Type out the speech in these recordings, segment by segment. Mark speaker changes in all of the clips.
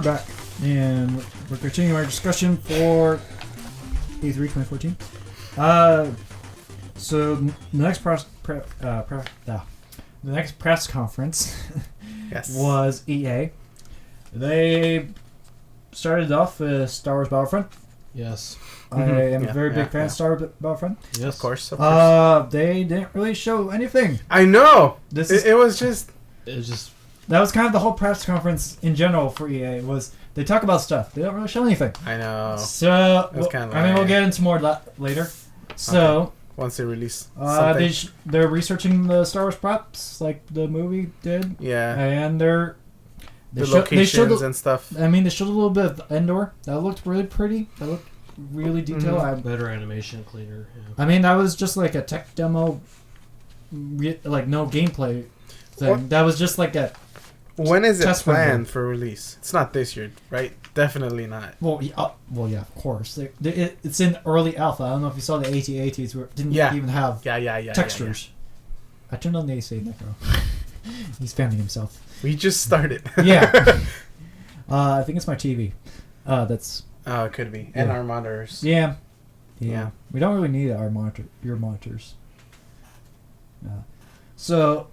Speaker 1: back, and we're continuing our discussion for E3 2014. So the next the next press conference
Speaker 2: Yes.
Speaker 1: was EA. They started off with Star Wars Battlefront.
Speaker 3: Yes.
Speaker 1: I am a
Speaker 2: Yeah,
Speaker 1: very big fan
Speaker 2: yeah.
Speaker 1: of Star Wars Battlefront.
Speaker 3: Yes.
Speaker 2: Of course.
Speaker 1: They didn't really show anything.
Speaker 2: I know.
Speaker 1: This is
Speaker 2: It was just.
Speaker 3: It's just
Speaker 1: that was kind of the whole press conference in general for EA. Was they talk about stuff? They don't really show anything.
Speaker 2: I know.
Speaker 1: So
Speaker 2: It was kinda
Speaker 1: I mean, we'll
Speaker 2: like-
Speaker 1: get into more later. So
Speaker 2: Once they release something.
Speaker 1: they're researching the Star Wars props like the movie did,
Speaker 2: Yeah.
Speaker 1: and
Speaker 2: the
Speaker 1: they
Speaker 2: locations
Speaker 1: showed
Speaker 2: and stuff.
Speaker 1: I mean, they showed a little bit of Endor. That looked really pretty. That looked really detailed.
Speaker 3: better animation, cleaner. Yeah.
Speaker 1: I mean, that was just like a tech demo, like no gameplay thing.
Speaker 2: What?
Speaker 1: That was just like a
Speaker 2: When is it
Speaker 1: Test window.
Speaker 2: planned for release? It's not this year, right? Definitely not.
Speaker 1: well, yeah, of course. It's in early alpha. I don't know if you saw the AT-ATs where it didn't
Speaker 2: Yeah.
Speaker 1: even have
Speaker 2: Yeah.
Speaker 1: textures. I turned on the AC, Necro. He's fanning himself.
Speaker 2: We just started.
Speaker 1: Yeah. I think it's my TV. That's
Speaker 2: Oh, it could be. And
Speaker 1: Yeah.
Speaker 2: our monitors.
Speaker 1: yeah.
Speaker 2: Yeah.
Speaker 1: We don't really need your monitors. So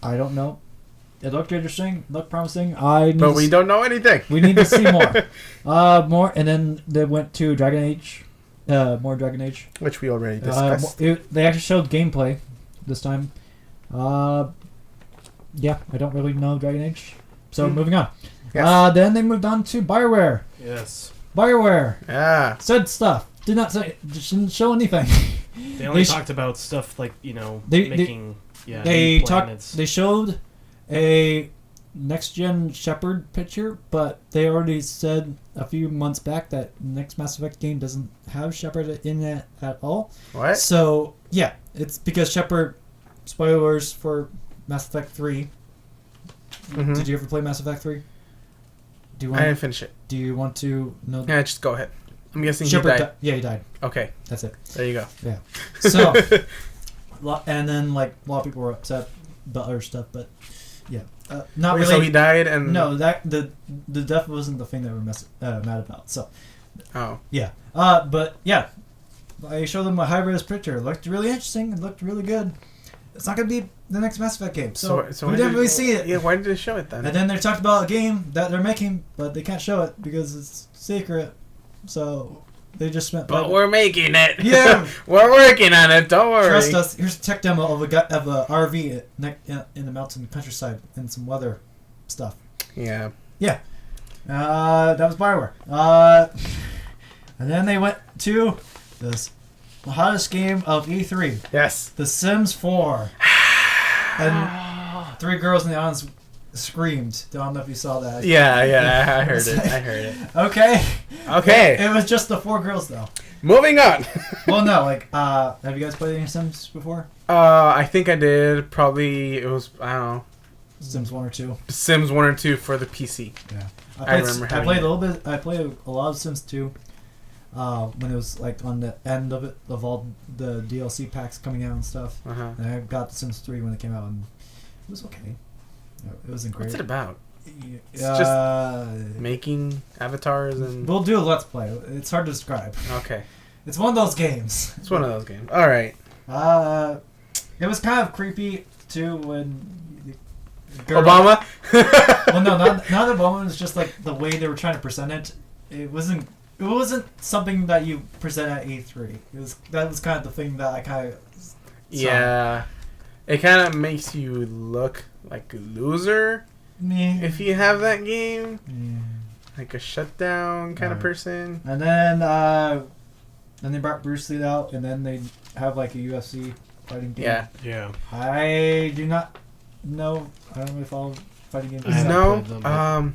Speaker 1: I don't know. It looked interesting. Looked promising.
Speaker 2: But we don't know anything.
Speaker 1: We need to see more. More, and then they went to Dragon Age. More Dragon Age.
Speaker 2: Which we already discussed.
Speaker 1: They actually showed gameplay this time. Yeah, I don't really know Dragon Age. So moving on.
Speaker 2: Yes.
Speaker 1: Then they moved on to BioWare.
Speaker 3: Yes.
Speaker 1: BioWare
Speaker 2: Yeah.
Speaker 1: said stuff. Didn't show anything.
Speaker 3: They only
Speaker 1: They sh-
Speaker 3: talked about stuff like
Speaker 1: They-
Speaker 3: making.
Speaker 1: They
Speaker 3: new
Speaker 1: talked.
Speaker 3: planets.
Speaker 1: They showed a next-gen Shepard picture, but they already said a few months back that next Mass Effect game doesn't have Shepard in it at all.
Speaker 2: What?
Speaker 1: So yeah, it's because Shepard. Spoilers for Mass Effect 3.
Speaker 2: Mhm.
Speaker 1: Did you ever play Mass Effect 3? Do you
Speaker 2: I didn't
Speaker 1: want?
Speaker 2: finish it.
Speaker 1: Do you want to know?
Speaker 2: Yeah, just go ahead. I'm guessing
Speaker 1: Shepard
Speaker 2: he died.
Speaker 1: Yeah, he died.
Speaker 2: Okay,
Speaker 1: That's it.
Speaker 2: there you go.
Speaker 1: Yeah. So, and then like a lot of people were upset about other stuff, but yeah, not
Speaker 2: Wait,
Speaker 1: really.
Speaker 2: so he died and...
Speaker 1: No, that the death wasn't the thing they were mad about. So
Speaker 2: Oh.
Speaker 1: yeah, but yeah, I showed them a high-res picture. It looked really interesting. It looked really good. It's not gonna be the next Mass Effect game, so
Speaker 2: why
Speaker 1: we didn't
Speaker 2: did-
Speaker 1: really see it.
Speaker 2: Yeah, why did they show it then?
Speaker 1: And then they talked about a game that they're making, but they can't show it because it's secret. So they just spent.
Speaker 2: But we're making it.
Speaker 1: Yeah.
Speaker 2: We're working on it. Don't worry.
Speaker 1: Trust us. Here's a tech demo of a RV in the mountain countryside and some weather stuff.
Speaker 2: Yeah.
Speaker 1: Yeah. That was BioWare. And then they went to the hottest game of E3,
Speaker 2: Yes.
Speaker 1: The Sims 4. And 3 girls in the audience screamed. Don't know if you saw that.
Speaker 2: Yeah, I heard it. I heard it.
Speaker 1: Okay.
Speaker 2: Okay.
Speaker 1: It was just the 4 girls though.
Speaker 2: Moving on.
Speaker 1: Well, no, like, have you guys played any Sims before?
Speaker 2: I think I did. Probably it was, I don't know,
Speaker 1: Sims 1 or 2?
Speaker 2: Sims 1 or 2 for the PC.
Speaker 1: Yeah.
Speaker 2: I remember
Speaker 1: I
Speaker 2: having
Speaker 1: played
Speaker 2: it.
Speaker 1: a little bit. I played a lot of Sims 2. When it was like on the end of it, of all the DLC packs coming out and stuff.
Speaker 2: Uh-huh.
Speaker 1: And I got the Sims 3 when it came out, and it was okay. It wasn't great.
Speaker 2: What's it about?
Speaker 1: It's
Speaker 2: just Making avatars and...
Speaker 1: we'll do a let's play. It's hard to describe.
Speaker 2: Okay.
Speaker 1: It's one of those games.
Speaker 2: It's one of those games. All right.
Speaker 1: It was kind of creepy too when the girl-
Speaker 2: Obama?
Speaker 1: Well, no, not Obama. It was just like the way they were trying to present it. It wasn't something that you present at E3. That was kind of the thing that I kind of saw.
Speaker 2: Yeah. It kind of makes you look like a loser if you have that game.
Speaker 1: Yeah.
Speaker 2: Like a shutdown kind of person.
Speaker 1: And then they brought Bruce Lee out, and then they have like a UFC fighting game.
Speaker 2: Yeah.
Speaker 3: Yeah.
Speaker 1: I do not know. I don't really follow fighting games.
Speaker 3: I haven't
Speaker 2: No.
Speaker 3: played them, but-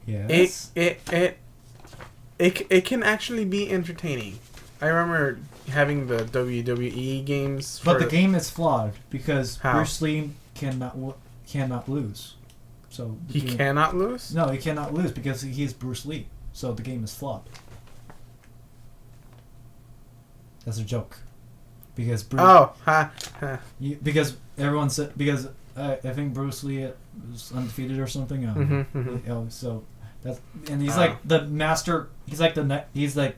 Speaker 1: Yes.
Speaker 2: It can actually be entertaining. I remember having the WWE games.
Speaker 1: But the game is flawed because
Speaker 2: How?
Speaker 1: Bruce Lee cannot lose. So the
Speaker 2: He
Speaker 1: game-
Speaker 2: cannot lose?
Speaker 1: No, he cannot lose because he is Bruce Lee. So the game is flawed. That's a joke. Because Bruce,
Speaker 2: Oh, ha, ha.
Speaker 1: because everyone said because I think Bruce Lee was undefeated or something. So that's and he's like the master. He's like he's like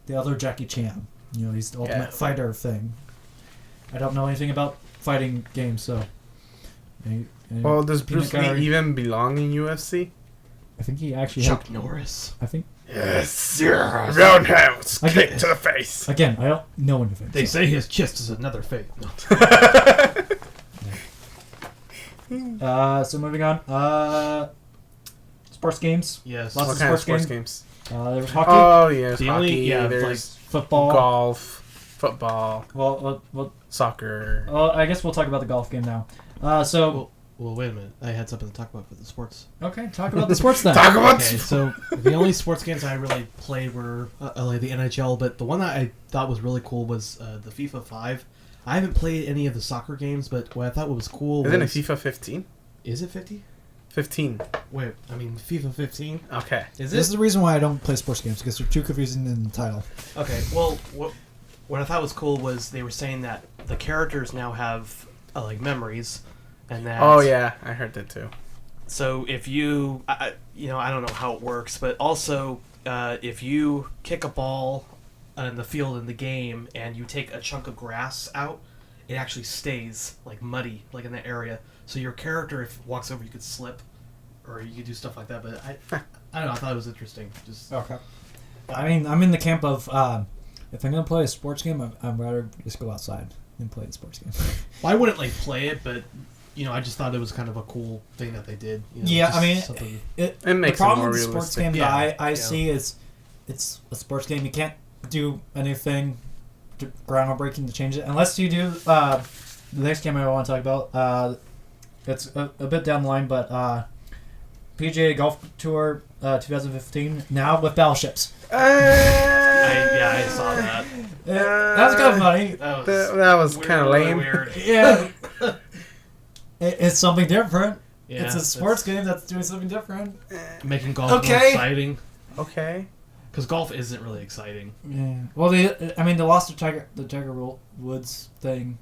Speaker 1: the other Jackie Chan. You know, he's the ultimate fighter thing. I don't know anything about fighting games, so.
Speaker 2: Well, does Bruce Lee even belong in UFC?
Speaker 1: I think he actually
Speaker 3: Chuck Norris.
Speaker 1: I think.
Speaker 2: Yes. Roundhouse kick to the face.
Speaker 1: Again, I don't know anything.
Speaker 3: They say his chest is another fate. No.
Speaker 1: So moving on. Sports games.
Speaker 3: Yes.
Speaker 1: Lots
Speaker 2: What
Speaker 1: of
Speaker 2: kind of
Speaker 1: sports
Speaker 2: sports games?
Speaker 1: There was hockey.
Speaker 2: Oh yes,
Speaker 3: The
Speaker 2: hockey.
Speaker 3: only- yeah,
Speaker 2: there's
Speaker 3: like
Speaker 1: Football.
Speaker 2: golf, football,
Speaker 1: Well,
Speaker 2: soccer.
Speaker 1: I guess we'll talk about the golf game now.
Speaker 3: Well, wait a minute. I had something to talk about for the sports.
Speaker 1: Okay, talk about the sports then.
Speaker 2: Talk about
Speaker 3: Okay, so the only sports games I really played were like the NHL, but the one that I thought was really cool was the FIFA 5. I haven't played any of the soccer games, but what I thought was cool
Speaker 2: Isn't it
Speaker 3: was...
Speaker 2: FIFA 15?
Speaker 3: Is it 50?
Speaker 2: 15.
Speaker 3: Wait, I mean FIFA 15?
Speaker 2: Okay.
Speaker 3: Is
Speaker 1: This is the reason why I don't play sports games, because they're too confusing in the title.
Speaker 3: Okay, well, what I thought was cool was they were saying that the characters now have like memories, and that.
Speaker 2: Oh yeah, I heard that too.
Speaker 3: So if you, I don't know how it works, but also if you kick a ball in the field in the game and you take a chunk of grass out, it actually stays like muddy, like in that area. So your character, if it walks over, you could slip, or you could do stuff like that. But I don't know. I thought it was interesting. Just
Speaker 1: Okay. I mean, I'm in the camp of if I'm gonna play a sports game, I'd rather just go outside than play the sports game.
Speaker 3: well, I wouldn't like play it, but I just thought it was kind of a cool thing that they did.
Speaker 1: Yeah,
Speaker 3: just
Speaker 1: I mean,
Speaker 3: something-
Speaker 2: It makes
Speaker 1: the
Speaker 2: it
Speaker 1: problem
Speaker 2: more
Speaker 1: with the sports
Speaker 2: realistic.
Speaker 1: game
Speaker 3: Yeah,
Speaker 1: that I
Speaker 3: yeah.
Speaker 1: see is it's a sports game. You can't do anything groundbreaking to change it unless you do the next game I want to talk about. It's a bit down the line, but PGA Golf Tour 2015 now with battleships.
Speaker 3: I saw that.
Speaker 1: That was kind of funny.
Speaker 2: That was kind of
Speaker 3: really
Speaker 2: lame.
Speaker 3: Weird.
Speaker 1: Yeah, it's something different.
Speaker 3: Yeah,
Speaker 1: It's a sports game that's doing something different.
Speaker 3: making golf more
Speaker 1: Okay.
Speaker 3: exciting.
Speaker 2: Okay.
Speaker 3: Because golf isn't really exciting.
Speaker 1: Yeah. Well, they lost the Tiger Woods thing,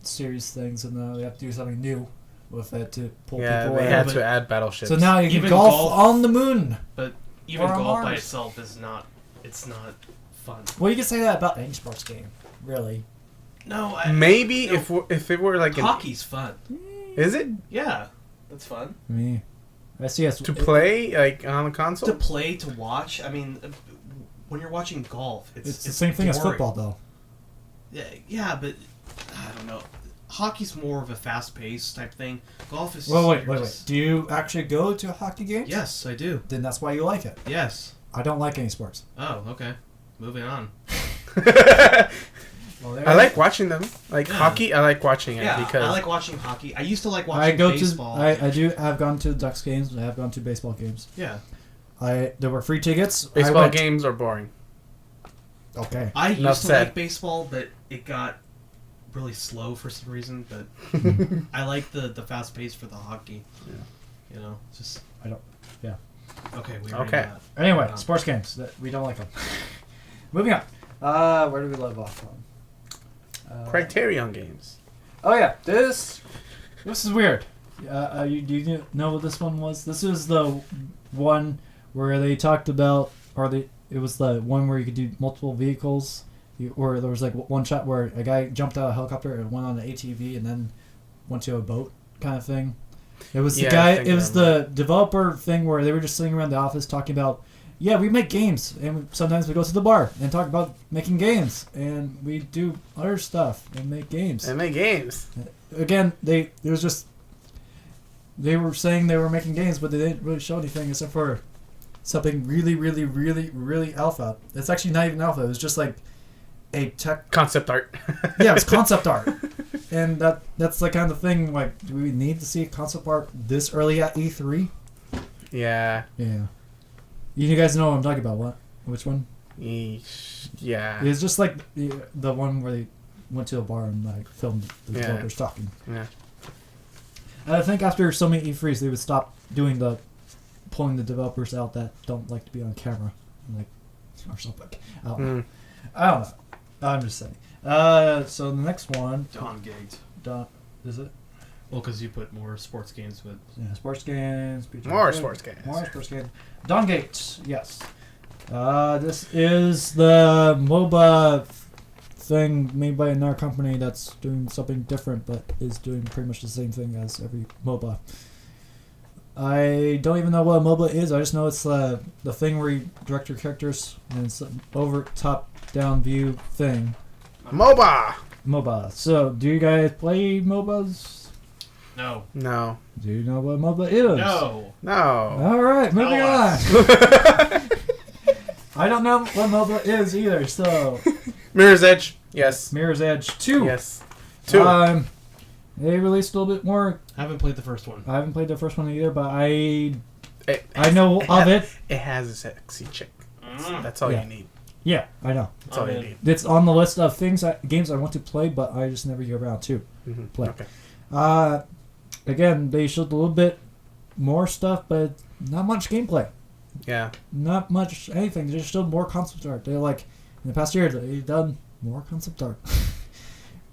Speaker 1: series things, and now they have to do something new with it to pull
Speaker 2: Yeah,
Speaker 1: people
Speaker 2: they
Speaker 1: in.
Speaker 2: had
Speaker 3: but-
Speaker 2: to add battleships.
Speaker 1: So now you can
Speaker 3: Even
Speaker 1: golf
Speaker 3: golf-
Speaker 1: on the moon.
Speaker 3: But even
Speaker 1: Or on
Speaker 3: golf by
Speaker 1: Mars.
Speaker 3: itself is not. It's not fun.
Speaker 1: Well, you can say that about any sports game, really.
Speaker 3: No,
Speaker 2: Maybe
Speaker 3: no.
Speaker 2: if it were like
Speaker 3: hockey's fun.
Speaker 2: is it
Speaker 3: Yeah, that's fun.
Speaker 1: Me, I see.
Speaker 2: to play like on the console?
Speaker 3: To play, to watch. I mean, when you're watching golf,
Speaker 1: It's the same thing as
Speaker 3: boring.
Speaker 1: football, though.
Speaker 3: Yeah, but I don't know. Hockey's more of a fast-paced type thing. Golf is.
Speaker 1: Well, wait.
Speaker 3: just-
Speaker 1: Do you actually go to hockey games?
Speaker 3: Yes, I do.
Speaker 1: Then that's why you like it.
Speaker 3: Yes.
Speaker 1: I don't like any sports.
Speaker 3: Oh, okay. Moving on.
Speaker 1: Well,
Speaker 2: I like watching them. Like
Speaker 3: Yeah.
Speaker 2: hockey, I like watching it
Speaker 3: Yeah,
Speaker 2: because
Speaker 3: I like watching hockey. I used to like watching
Speaker 1: I go
Speaker 3: baseball.
Speaker 1: I've gone to Ducks games. I have gone to baseball games.
Speaker 3: Yeah.
Speaker 1: There were free tickets. I
Speaker 2: baseball
Speaker 1: went-
Speaker 2: games are boring.
Speaker 1: Okay.
Speaker 3: I used
Speaker 2: Enough
Speaker 3: to
Speaker 2: said.
Speaker 3: like baseball, but it got really slow for some reason. But I like the fast pace for the hockey.
Speaker 2: Yeah.
Speaker 3: You know, just
Speaker 1: I don't. Yeah.
Speaker 3: okay. We
Speaker 2: Okay.
Speaker 1: Anyway,
Speaker 3: Moving on.
Speaker 1: sports games. We don't like them. Moving on. Where do we live off from?
Speaker 2: Criterion games.
Speaker 1: Oh yeah, this is weird. Do you know what this one was? This is the one where they talked about, it was the one where you could do multiple vehicles, or there was like one shot where a guy jumped out of a helicopter and went on an ATV and then went to a boat kind of thing. It was
Speaker 2: Yeah,
Speaker 1: the
Speaker 2: I
Speaker 1: guy.
Speaker 2: think
Speaker 1: It
Speaker 2: I
Speaker 1: was the developer thing where they were just sitting around the office talking about, yeah, we make games, and sometimes we go to the bar and talk about making games, and we do other stuff and make games.
Speaker 2: And make games.
Speaker 1: Again, they were saying they were making games, but they didn't really show anything except for something really, really, really, really alpha. It's actually not even alpha. It was just like a tech.
Speaker 2: Concept art.
Speaker 1: Yeah, it was concept art, and that's the kind of thing. Like, do we need to see concept art this early at E3?
Speaker 2: Yeah.
Speaker 1: Yeah. You guys know what I'm talking about. What? Which one?
Speaker 2: Yeesh. Yeah.
Speaker 1: It's just like the one where they went to a bar and like filmed the
Speaker 2: Yeah.
Speaker 1: developers talking.
Speaker 2: Yeah.
Speaker 1: And I think after so many E3s, they would stop doing pulling the developers out that don't like to be on camera, like or something. I don't know. I don't know. I'm just saying. So the next one,
Speaker 3: Dawn Gate.
Speaker 1: is it?
Speaker 3: Well, because you put more sports games with.
Speaker 1: Yeah, sports games.
Speaker 2: More sports games.
Speaker 1: More sports games. Dawngate, yes. This is the MOBA thing made by another company that's doing something different, but is doing pretty much the same thing as every MOBA. I don't even know what a MOBA is. I just know it's the thing where you direct your characters and it's an over top down view thing. MOBA. So, do you guys play MOBAs?
Speaker 3: No.
Speaker 2: No.
Speaker 1: Do you know what MOBA is?
Speaker 3: No.
Speaker 2: No.
Speaker 1: All right, moving on. I don't know what MOBA is either. So,
Speaker 2: Mirror's Edge. Yes.
Speaker 1: Mirror's Edge 2.
Speaker 2: Yes. 2.
Speaker 1: They released a little bit more.
Speaker 3: I haven't played the first one.
Speaker 1: I haven't played the first one either, but I
Speaker 2: It
Speaker 1: know of it.
Speaker 2: It has a sexy chick.
Speaker 3: Mm.
Speaker 2: That's all
Speaker 1: Yeah.
Speaker 2: you need.
Speaker 1: Yeah, I know.
Speaker 2: That's all you
Speaker 3: in.
Speaker 2: need.
Speaker 1: It's on the list of games I want to play, but I just never get around to.
Speaker 2: Mm-hmm.
Speaker 1: Play.
Speaker 2: Okay.
Speaker 1: Again, they showed a little bit more stuff, but not much gameplay.
Speaker 2: Yeah.
Speaker 1: Not much anything. They just showed more concept art. They're like, in the past year, they've done more concept art.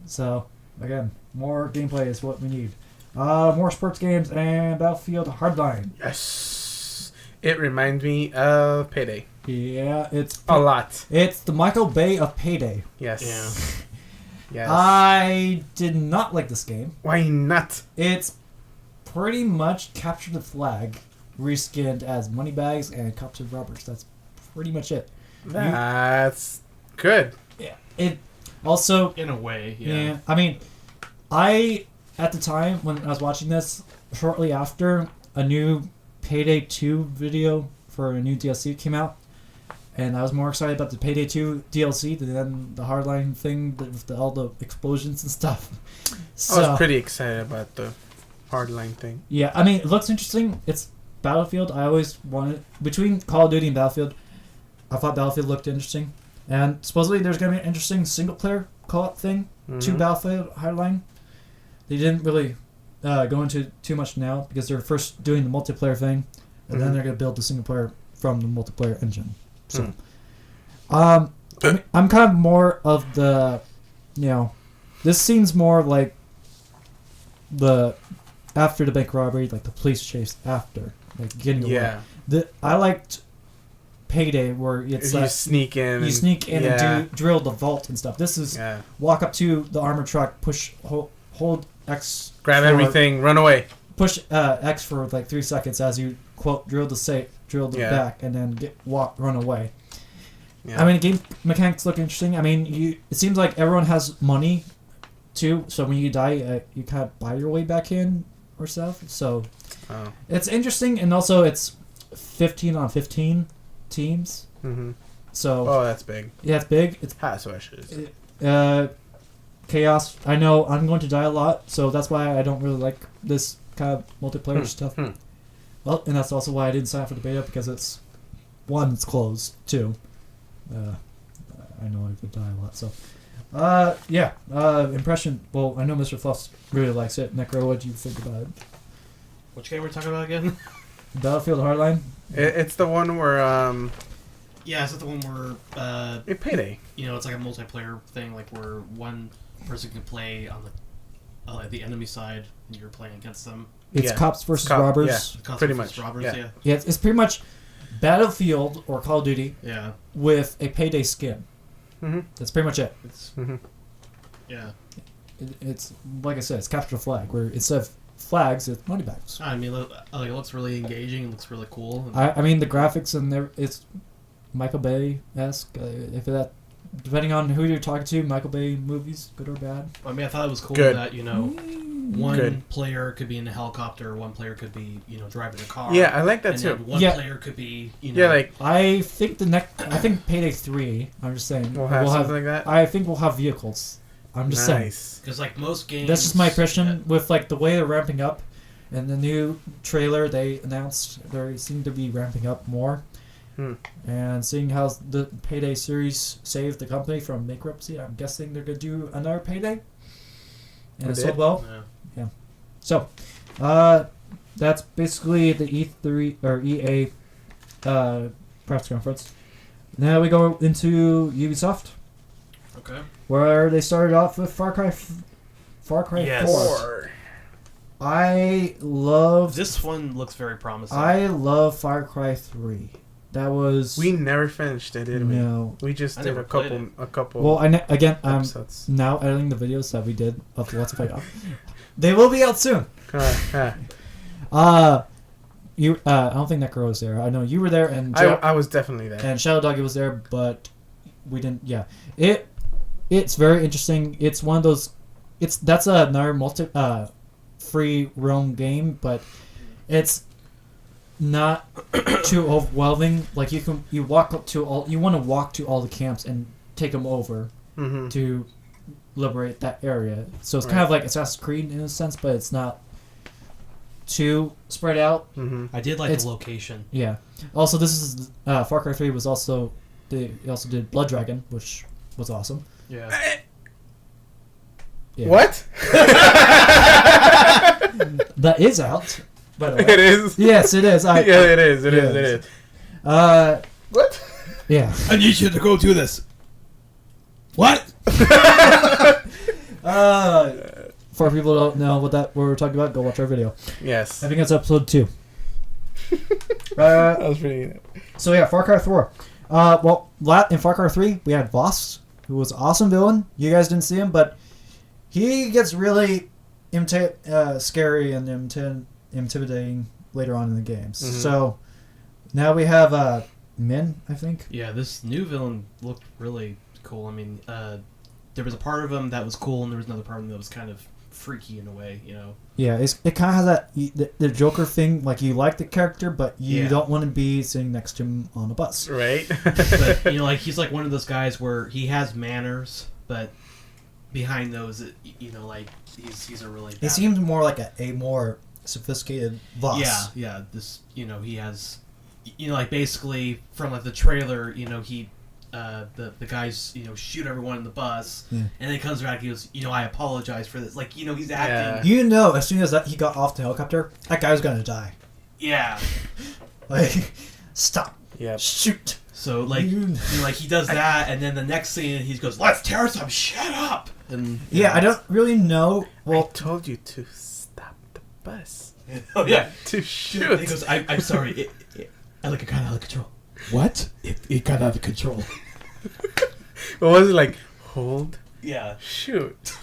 Speaker 1: So, again, more gameplay is what we need. More sports games and Battlefield Hardline.
Speaker 2: Yes. It reminds me of Payday.
Speaker 1: Yeah, it's
Speaker 2: A lot.
Speaker 1: It's the Michael Bay of Payday.
Speaker 2: Yes.
Speaker 3: Yeah.
Speaker 2: Yes.
Speaker 1: I did not like this game.
Speaker 2: Why not?
Speaker 1: It's pretty much Capture the Flag reskinned as Moneybags and Cops and Robbers. That's pretty much it.
Speaker 2: That's good.
Speaker 1: Yeah. It also,
Speaker 3: In a way,
Speaker 1: yeah. I mean, at the time when I was watching this, shortly after a new Payday 2 video for a new DLC came out, and I was more excited about the Payday 2 DLC than the Hardline thing with all the explosions and stuff. So,
Speaker 2: I was pretty excited about the Hardline thing.
Speaker 1: yeah, I mean, it looks interesting. It's Battlefield. I always wanted, between Call of Duty and Battlefield, I thought Battlefield looked interesting. And supposedly there's going to be an interesting single-player co-op thing to Battlefield Hardline. They didn't really go into too much now because they're first doing the multiplayer thing, and then they're going to build the single-player from the multiplayer engine. So, I'm kind of more of the, this seems more like the after the bank robbery, like the police chase after, like getting away.
Speaker 2: Yeah.
Speaker 1: I liked Payday where it's
Speaker 2: You sneak in.
Speaker 1: you sneak in
Speaker 2: yeah.
Speaker 1: and drill the vault and stuff. This is walk up to the armored truck, push, hold X,
Speaker 2: Grab
Speaker 1: for-
Speaker 2: everything, run away.
Speaker 1: push X for like 3 seconds as you quote drill the safe, drill the back, and then run away.
Speaker 2: Yeah.
Speaker 1: I mean, game mechanics look interesting. I mean, it seems like everyone has money too, so when you die, you kind of buy your way back in or stuff. So it's interesting, and also it's 15 on 15 teams.
Speaker 2: Mm-hmm.
Speaker 1: So
Speaker 2: that's big.
Speaker 1: yeah, it's big. It's
Speaker 2: That's what I should say.
Speaker 1: chaos. I know I'm going to die a lot, so that's why I don't really like this kind of multiplayer stuff. Well, and that's also why I didn't sign up for the beta, because it's closed. 2, I know I would die a lot. So, impression. Well, I know Mr. Fluffs really likes it. Necro, what do you think about it?
Speaker 3: Which game we're talking about again?
Speaker 1: Battlefield Hardline.
Speaker 2: It's the one where
Speaker 3: Yeah, is that the one where
Speaker 2: Payday.
Speaker 3: it's like a multiplayer thing, like where one person can play on the enemy side and you're playing against them.
Speaker 1: It's cops versus robbers.
Speaker 2: Yeah,
Speaker 3: Cops
Speaker 2: pretty
Speaker 3: versus
Speaker 2: much.
Speaker 3: Robbers,
Speaker 2: Yeah.
Speaker 1: Yeah, it's pretty much Battlefield or Call of Duty
Speaker 3: Yeah.
Speaker 1: with a Payday skin.
Speaker 2: Mm-hmm.
Speaker 1: That's pretty much it.
Speaker 3: It's
Speaker 2: Mm-hmm.
Speaker 3: yeah.
Speaker 1: It's like I said, it's Capture the Flag, where instead of flags, it's moneybags.
Speaker 3: I mean, it looks really engaging. It looks really cool.
Speaker 1: I mean, the graphics in there, it's Michael Bay-esque. If that, depending on who you're talking to, Michael Bay movies, good or bad.
Speaker 3: I mean, I thought it was cool
Speaker 2: Good.
Speaker 3: that one
Speaker 2: Good.
Speaker 3: player could be in a helicopter, one player could be driving a car.
Speaker 2: Yeah, I like that
Speaker 3: and
Speaker 2: too.
Speaker 3: then one
Speaker 1: Yeah.
Speaker 3: player could be
Speaker 2: Yeah, like
Speaker 1: I think Payday 3. I'm just saying
Speaker 2: we'll have something like that.
Speaker 1: I think we'll have vehicles. I'm just saying.
Speaker 2: Nice.
Speaker 3: because like most games.
Speaker 1: That's just my impression with like the way they're ramping up, and the new trailer they announced they seem to be ramping up more. And seeing how the Payday series saved the company from bankruptcy, I'm guessing they're gonna do another Payday. And it sold well.
Speaker 3: Yeah.
Speaker 1: So, that's basically the E3 or EA press conference. Now we go into Ubisoft,
Speaker 3: Okay.
Speaker 1: where they started off with Far Cry 4.
Speaker 3: Yes.
Speaker 1: I love
Speaker 3: This one looks very promising.
Speaker 1: I love Far Cry 3. That was
Speaker 2: We never finished it, did we?
Speaker 1: no.
Speaker 2: We just
Speaker 3: I
Speaker 2: did
Speaker 3: never
Speaker 2: a
Speaker 3: played
Speaker 2: couple. A couple.
Speaker 1: Well, again, I'm
Speaker 2: episodes.
Speaker 1: now editing the videos that we did of the Let's Play off. They will be out soon. You I don't think Necro was there. I know you were there, and
Speaker 2: I was definitely there.
Speaker 1: and Shadow Doggy was there, but we didn't. Yeah, it's very interesting. It's one of those. That's another free roam game, but it's not too overwhelming. Like you walk up to all. You want to walk to all the camps and take them over
Speaker 2: Mm-hmm.
Speaker 1: to liberate that area. So it's kind of like Assassin's Creed in a sense, but it's not too spread out.
Speaker 2: Mm-hmm.
Speaker 3: I did like
Speaker 1: It's-
Speaker 3: the location.
Speaker 1: Yeah. Also, this is Far Cry 3 was also they also did Blood Dragon, which was awesome.
Speaker 3: Yeah.
Speaker 1: Yeah.
Speaker 2: What?
Speaker 1: That is out. By the way.
Speaker 2: It is.
Speaker 1: Yes, it is.
Speaker 2: Yeah, it is. It
Speaker 1: Yeah,
Speaker 2: is. It
Speaker 1: it
Speaker 2: is.
Speaker 1: What? Yeah.
Speaker 3: I need you to go do this. What?
Speaker 1: For people who don't know what we're talking about, go watch our video.
Speaker 2: Yes.
Speaker 1: I think it's episode 2.
Speaker 2: That was pretty good.
Speaker 1: So yeah, Far Cry 4. In Far Cry 3, we had Voss, who was an awesome villain. You guys didn't see him, but he gets really scary and intimidating later on in the games.
Speaker 2: Mhm.
Speaker 1: So now we have Min, I think.
Speaker 3: Yeah, this new villain looked really cool. I mean, there was a part of him that was cool, and there was another part of him that was kind of freaky in a way, you know.
Speaker 1: Yeah, it kind of has the Joker thing. Like you like the character, but you
Speaker 3: Yeah.
Speaker 1: don't want to be sitting next to him on a bus.
Speaker 2: Right.
Speaker 3: But you know, like he's like one of those guys where he has manners, but behind those, you know, like he's a really.
Speaker 1: He
Speaker 3: bad-
Speaker 1: seems more like a more sophisticated Voss.
Speaker 3: Yeah. This, you know, he has, you know, like basically from like the trailer, you know, he. The guys, you know, shoot everyone in the bus,
Speaker 1: Yeah.
Speaker 3: and then he comes back and he goes, you know, I apologize for this. Like, you know, he's acting.
Speaker 1: You know, as soon as he got off the helicopter, that guy was gonna die.
Speaker 3: Yeah.
Speaker 1: Like, stop,
Speaker 2: Yep.
Speaker 1: shoot.
Speaker 3: So like, you know, like he does that, and then the next scene he goes, "Let's tear some shit up." And
Speaker 1: Yeah, I don't really know.
Speaker 2: I
Speaker 1: Well,
Speaker 2: told you to stop the bus.
Speaker 3: oh yeah.
Speaker 2: To shoot.
Speaker 3: He goes, I'm sorry. I like it got out of control. What? It got out of control.
Speaker 2: What was it like? Hold.
Speaker 3: Yeah.
Speaker 2: Shoot.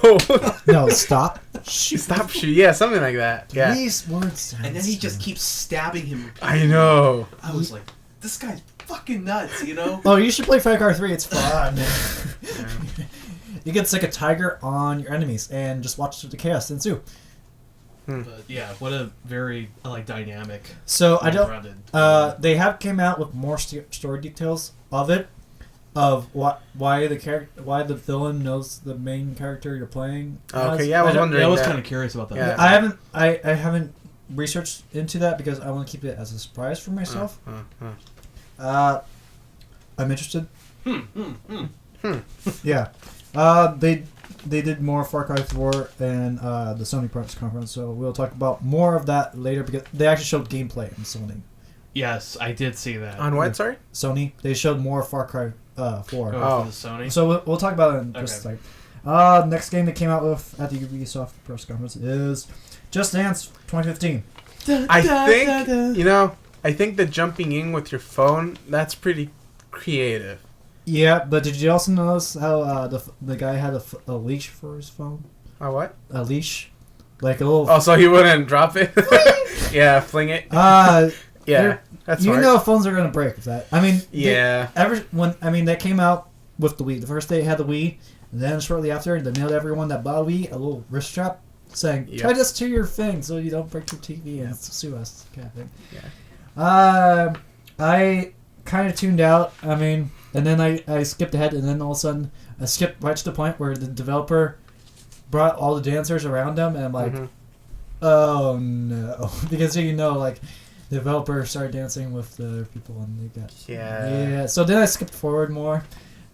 Speaker 2: Hold.
Speaker 1: no, stop, shoot.
Speaker 2: Stop. Shoot. Yeah, something like that. Yeah.
Speaker 1: These words. Sound
Speaker 3: And then he just
Speaker 1: stupid.
Speaker 3: keeps stabbing him.
Speaker 2: I know.
Speaker 3: I was like, this guy's fucking nuts, you know?
Speaker 1: Oh, you should play Far Cry 3. It's fun. You get sick a tiger on your enemies and just watch the chaos ensue.
Speaker 3: But yeah, what a very like dynamic.
Speaker 1: So I don't.
Speaker 3: well-rounded-
Speaker 1: They have came out with more story details of it, of why the villain knows the main character you're playing.
Speaker 2: Okay,
Speaker 1: as.
Speaker 2: yeah, I was wondering.
Speaker 3: I was
Speaker 2: that.
Speaker 3: kind of curious about that.
Speaker 2: Yeah.
Speaker 1: I haven't researched into that because I want to keep it as a surprise for myself. I'm interested. Yeah. They did more Far Cry 4 and the Sony press conference, so we'll talk about more of that later because they actually showed gameplay in Sony.
Speaker 3: Yes, I did see that.
Speaker 2: On what? Sorry.
Speaker 1: Sony, they showed more Far Cry 4.
Speaker 3: Oh, for the Sony.
Speaker 1: So we'll talk about it in just a second. Next game that came out with at the Ubisoft press conference is Just Dance 2015.
Speaker 2: I think I think the jumping in with your phone, that's pretty creative.
Speaker 1: Yeah, but did you also notice how the guy had a leash for his phone?
Speaker 2: Oh, what?
Speaker 1: A leash, like a little.
Speaker 2: Oh, so he wouldn't drop it? Yeah, fling it. Yeah, that's
Speaker 1: you
Speaker 2: smart.
Speaker 1: know phones are gonna break with that. I mean,
Speaker 2: Yeah.
Speaker 1: They came out with the Wii. The first day it had the Wii, and then shortly after they mailed everyone that bought a Wii a little wrist strap saying,
Speaker 2: Yep.
Speaker 1: "Tie this to your thing so you don't break your TV and sue us." Kind of thing.
Speaker 2: Yeah.
Speaker 1: I kind of tuned out. I mean, and then I skipped ahead, and then all of a sudden I skipped right to the point where the developer brought all the dancers around him, and I'm like,
Speaker 2: Mhm.
Speaker 1: oh no, because like the developer started dancing with the other people, and they got
Speaker 2: Yeah.
Speaker 1: So then I skipped forward more,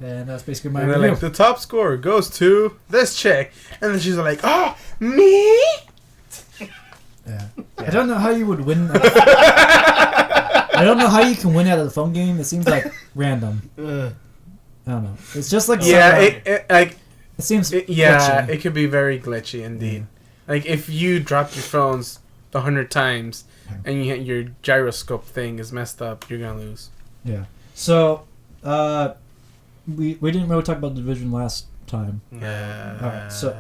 Speaker 1: and that's basically my
Speaker 2: And then
Speaker 1: review.
Speaker 2: like the top score goes to this chick, and then she's like, "Oh, me."
Speaker 1: Yeah. I don't know how you would win. I don't know how you can win out of the phone game. It seems like random. I don't know. It's just like
Speaker 2: Yeah,
Speaker 1: it seems
Speaker 2: yeah,
Speaker 1: glitchy.
Speaker 2: it could be very glitchy indeed. Like if you dropped your phones 100 times and your gyroscope thing is messed up, you're gonna lose.
Speaker 1: Yeah. So, we didn't really talk about the Division last time. Alright, so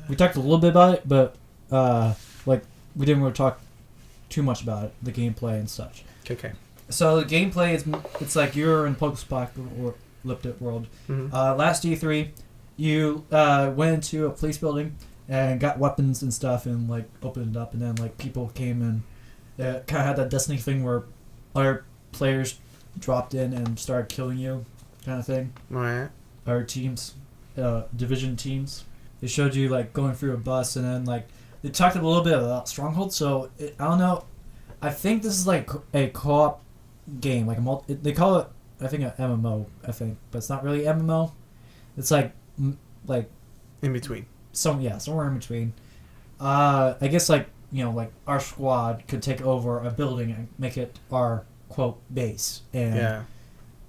Speaker 1: we talked a little bit about it, but like we didn't really talk too much about it, the gameplay and such.
Speaker 2: Okay.
Speaker 1: So the gameplay it's like you're in post-apocalyptic world.
Speaker 2: Mm-hmm.
Speaker 1: Last E3, you went into a police building and got weapons and stuff and like opened it up, and then like people came and kind of had that Destiny thing where other players dropped in and started killing you, kind of thing.
Speaker 2: Right.
Speaker 1: Our teams, Division teams. They showed you like going through a bus, and then like they talked a little bit about Stronghold. So I don't know. I think this is like a co-op game, like they call it, I think, an MMO. I think, but it's not really MMO. It's like
Speaker 2: In between.
Speaker 1: Somewhere in between. I guess like like our squad could take over a building and make it our quote base. And
Speaker 2: Yeah.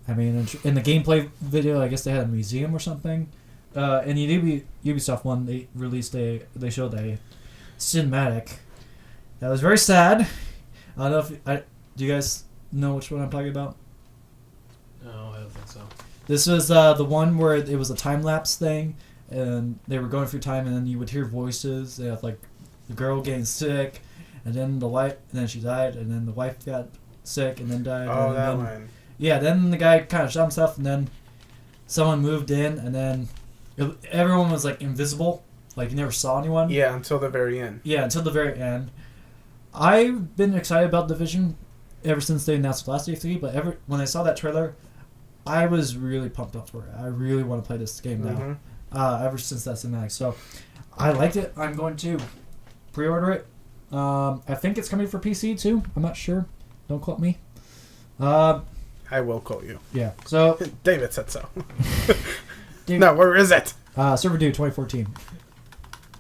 Speaker 1: I mean, in the gameplay video, I guess they had a museum or something. In the Ubisoft one, they showed a cinematic that was very sad. I don't know if do you guys know which one I'm talking about?
Speaker 3: No, I don't think so.
Speaker 1: This was the one where it was a time lapse thing, and they were going through time, and then you would hear voices. Like the girl getting sick, and then the wife, and then she died, and then the wife got sick, and then died.
Speaker 2: Oh,
Speaker 1: and
Speaker 2: that
Speaker 1: then,
Speaker 2: one.
Speaker 1: Yeah, then the guy kind of shot himself, and then someone moved in, and then everyone was like invisible, like you never saw anyone.
Speaker 2: Yeah, until the very end.
Speaker 1: Yeah, until the very end. I've been excited about Division ever since they announced the last E3, but when I saw that trailer, I was really pumped up for it. I really want to play this game now.
Speaker 2: Mm-hmm.
Speaker 1: Ever since that cinematic, so I liked it. I'm going to pre-order it. I think it's coming for PC too. I'm not sure. Don't quote me.
Speaker 2: I will quote you.
Speaker 1: Yeah. So
Speaker 2: David said so.
Speaker 1: Dude,
Speaker 2: No, where is it?
Speaker 1: Server Due 2014.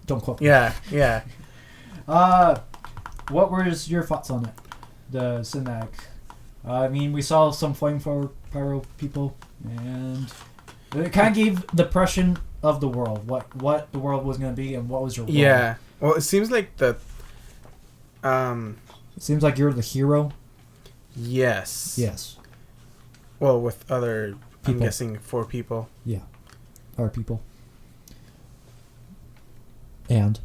Speaker 1: Don't quote me.
Speaker 2: Yeah.
Speaker 1: What was your thoughts on it? The cinematic. I mean, we saw some flamethrower pyro people, and it kind of gave the impression of the world, what the world was going to be, and what was your role.
Speaker 2: Yeah. Well, it seems like
Speaker 1: It seems like you're the hero.
Speaker 2: Yes.
Speaker 1: Yes.
Speaker 2: Well, with other, I'm
Speaker 1: People.
Speaker 2: guessing 4 people.
Speaker 1: Yeah. Our people. And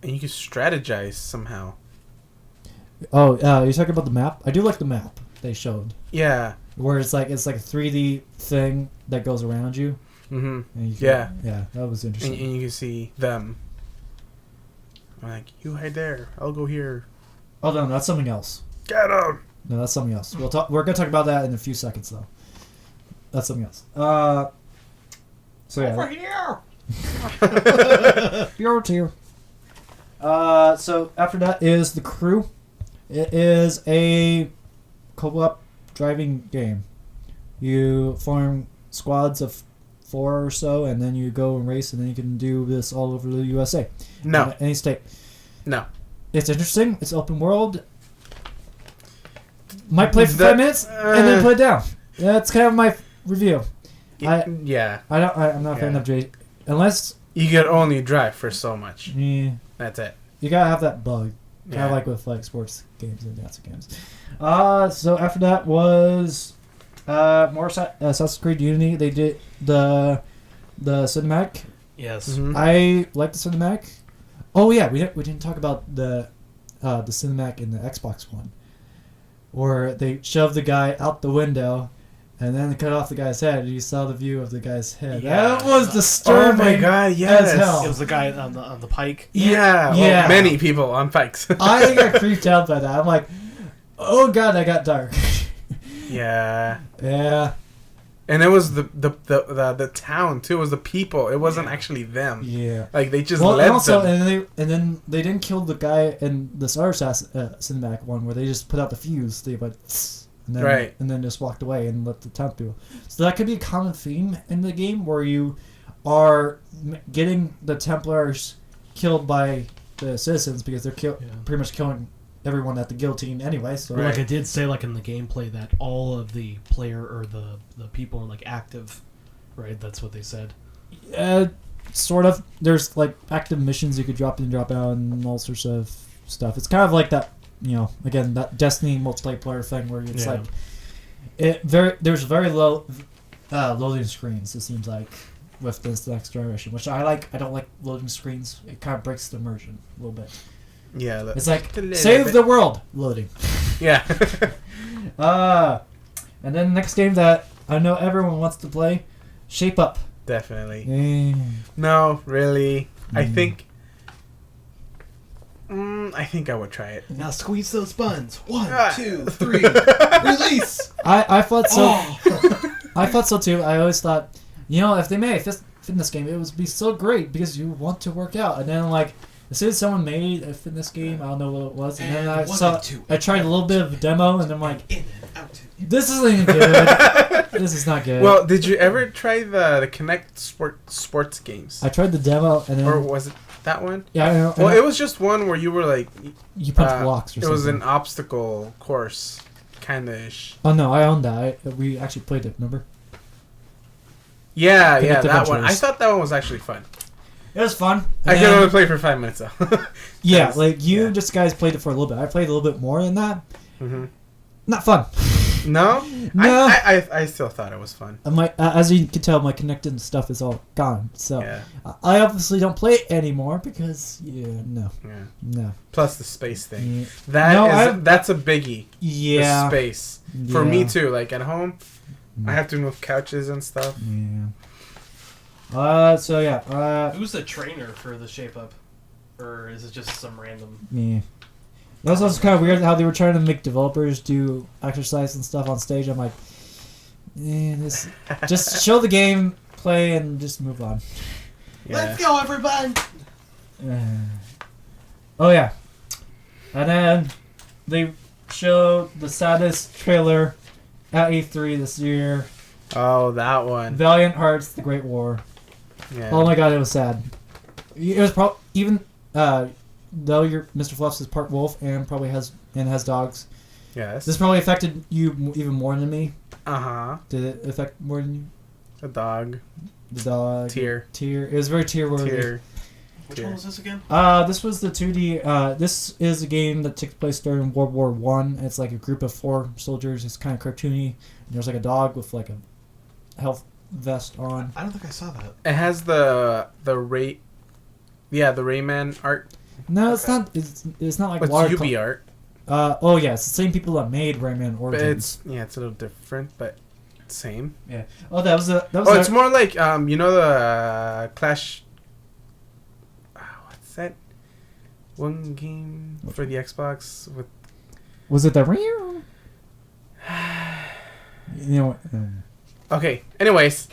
Speaker 2: And you can strategize somehow.
Speaker 1: you're talking about the map? I do like the map they showed,
Speaker 2: Yeah.
Speaker 1: where it's like a 3D thing that goes around you.
Speaker 2: Mm-hmm.
Speaker 1: And you can,
Speaker 2: Yeah.
Speaker 1: Yeah, that was
Speaker 2: And
Speaker 1: interesting.
Speaker 2: you can see them. I'm like, you hide there. I'll go here.
Speaker 1: Oh no, that's something else.
Speaker 2: Get him!
Speaker 1: No, that's something else. We're gonna talk about that in a few seconds, though. That's something else. So yeah.
Speaker 3: Over here.
Speaker 1: You're here. So after that is The Crew. It is a co-op driving game. You form squads of 4 or so, and then you go and race, and then you can do this all over the USA.
Speaker 2: No.
Speaker 1: Any state.
Speaker 2: No.
Speaker 1: It's interesting. It's open world. Might play for 5 minutes and then put it down. That's kind of my review.
Speaker 2: Yeah.
Speaker 1: I'm not a fan of J. Unless
Speaker 2: You can only drive for so much.
Speaker 1: you
Speaker 2: That's it.
Speaker 1: gotta have that bug. Kind
Speaker 2: Yeah.
Speaker 1: of like with like sports games and dancing games. So after that was more Assassin's Creed Unity. They did the cinematic.
Speaker 3: Yes.
Speaker 2: Mhm.
Speaker 1: I like the cinematic. Oh yeah, we didn't talk about the cinematic in the Xbox one, where they shoved the guy out the window, and then cut off the guy's head. And you saw the view of the guy's head.
Speaker 3: Yeah.
Speaker 1: That was
Speaker 2: Oh
Speaker 1: disturbing.
Speaker 2: my god, yes.
Speaker 1: as hell.
Speaker 3: It was the guy on the pike.
Speaker 2: Yeah.
Speaker 1: Yeah.
Speaker 2: Well, many people on pikes.
Speaker 1: I got creeped out by that. I'm like, oh god, that got dark.
Speaker 2: Yeah.
Speaker 1: Yeah.
Speaker 2: And it was the town too. It was the people. It wasn't actually them.
Speaker 1: Yeah.
Speaker 2: Like they just
Speaker 1: Well,
Speaker 2: led
Speaker 1: and also,
Speaker 2: them.
Speaker 1: and then they didn't kill the guy in this other cinematic one where they just put out the fuse. They went, and then
Speaker 2: Right.
Speaker 1: and then just walked away and let the town do. So that could be a common theme in the game where you are getting the Templars killed by the citizens because they're pretty much killing everyone at the guillotine anyway. So
Speaker 3: Like I did say, like in the gameplay, that all of the player or the people are like active, right? That's what they said.
Speaker 1: sort of. There's like active missions you could drop in and drop out and all sorts of stuff. It's kind of like that, again, that Destiny multiplayer thing where it's
Speaker 3: Yeah.
Speaker 1: like there's very low loading screens, it seems like, with this next generation, which I like. I don't like loading screens. It kind of breaks the immersion a little bit.
Speaker 2: Yeah.
Speaker 1: It's like,
Speaker 2: a little
Speaker 1: save
Speaker 2: bit.
Speaker 1: the world, loading.
Speaker 2: Yeah.
Speaker 1: And then the next game that I know everyone wants to play, Shape Up.
Speaker 2: Definitely.
Speaker 1: Mm.
Speaker 2: No, really. I
Speaker 1: Mm.
Speaker 2: think. I think I would try it.
Speaker 3: Now squeeze those buns. 1,
Speaker 2: Ah.
Speaker 3: 2, 3. Release.
Speaker 1: I thought so.
Speaker 3: Oh.
Speaker 1: I thought so too. I always thought, if they made a fitness game, it would be so great because you want to work out. And then like, as soon as someone made a fitness game, I don't know what it was, and then
Speaker 3: And
Speaker 1: I tried a little bit of a demo, and I'm like,
Speaker 3: In and out.
Speaker 1: this isn't good. This is not good.
Speaker 2: Well, did you ever try the Kinect sports games?
Speaker 1: I tried the demo, and then
Speaker 2: Or was it that one?
Speaker 1: yeah, I know.
Speaker 2: Well, it was just one where you were like,
Speaker 1: you punch blocks or
Speaker 2: it
Speaker 1: something.
Speaker 2: was an obstacle course, kind of ish.
Speaker 1: Oh no, I own that. We actually played it. Remember?
Speaker 2: Yeah,
Speaker 1: Kinect
Speaker 2: yeah, that one. I
Speaker 1: Adventures.
Speaker 2: thought that one was actually fun.
Speaker 1: It was fun.
Speaker 2: I
Speaker 1: And-
Speaker 2: could only play for 5 minutes though.
Speaker 1: Yeah,
Speaker 2: Yes,
Speaker 1: like you
Speaker 2: yeah.
Speaker 1: just guys played it for a little bit. I played a little bit more than that.
Speaker 2: hmm
Speaker 1: Not fun.
Speaker 2: No,
Speaker 1: No.
Speaker 2: I still thought it was fun.
Speaker 1: As you can tell, my connected stuff is all gone. So
Speaker 2: Yeah,
Speaker 1: I obviously don't play it anymore because no.
Speaker 2: yeah. Plus the space thing.
Speaker 1: Yeah. No,
Speaker 2: That's a biggie.
Speaker 1: Yeah.
Speaker 2: The space for me
Speaker 1: Yeah.
Speaker 2: too. Like at home, I have to move couches and stuff.
Speaker 1: Yeah. So yeah.
Speaker 3: Who's the trainer for the Shape Up? Or is it just some random...
Speaker 1: Yeah. It was also kind of weird how they were trying to make developers do exercise and stuff on stage. I'm like, this just show the game, play, and just move on.
Speaker 2: Yeah.
Speaker 3: Let's go, everybody!
Speaker 1: Oh yeah, and then they showed the saddest trailer at E3 this year.
Speaker 2: Oh, that one.
Speaker 1: Valiant Hearts: The Great War.
Speaker 2: Yeah.
Speaker 1: Oh my god, it was sad. It was even though Mr. Fluffs is part wolf and probably has dogs.
Speaker 2: Yes.
Speaker 1: This probably affected you even more than me.
Speaker 2: Uh-huh.
Speaker 1: Did it affect more than you?
Speaker 2: A dog.
Speaker 1: The dog.
Speaker 2: Tear.
Speaker 1: It was very tear worthy.
Speaker 2: Tear.
Speaker 3: Which one was this again?
Speaker 1: This was the 2D. This is a game that takes place during World War One. It's like a group of 4 soldiers. It's kind of cartoony. And there's like a dog with like a health vest on.
Speaker 3: I don't think I saw that.
Speaker 2: It has the Rayman art.
Speaker 1: No, it's not. It's not like
Speaker 2: It's
Speaker 1: water.
Speaker 2: UB art.
Speaker 1: Oh yeah, it's the same people that made Rayman
Speaker 2: But
Speaker 1: Origins.
Speaker 2: it's a little different, but same.
Speaker 1: Yeah. Oh, that was
Speaker 2: Oh, it's more like the Clash. What's that? One game for the Xbox with.
Speaker 1: Was it the real? You know what?
Speaker 2: Okay. Anyways,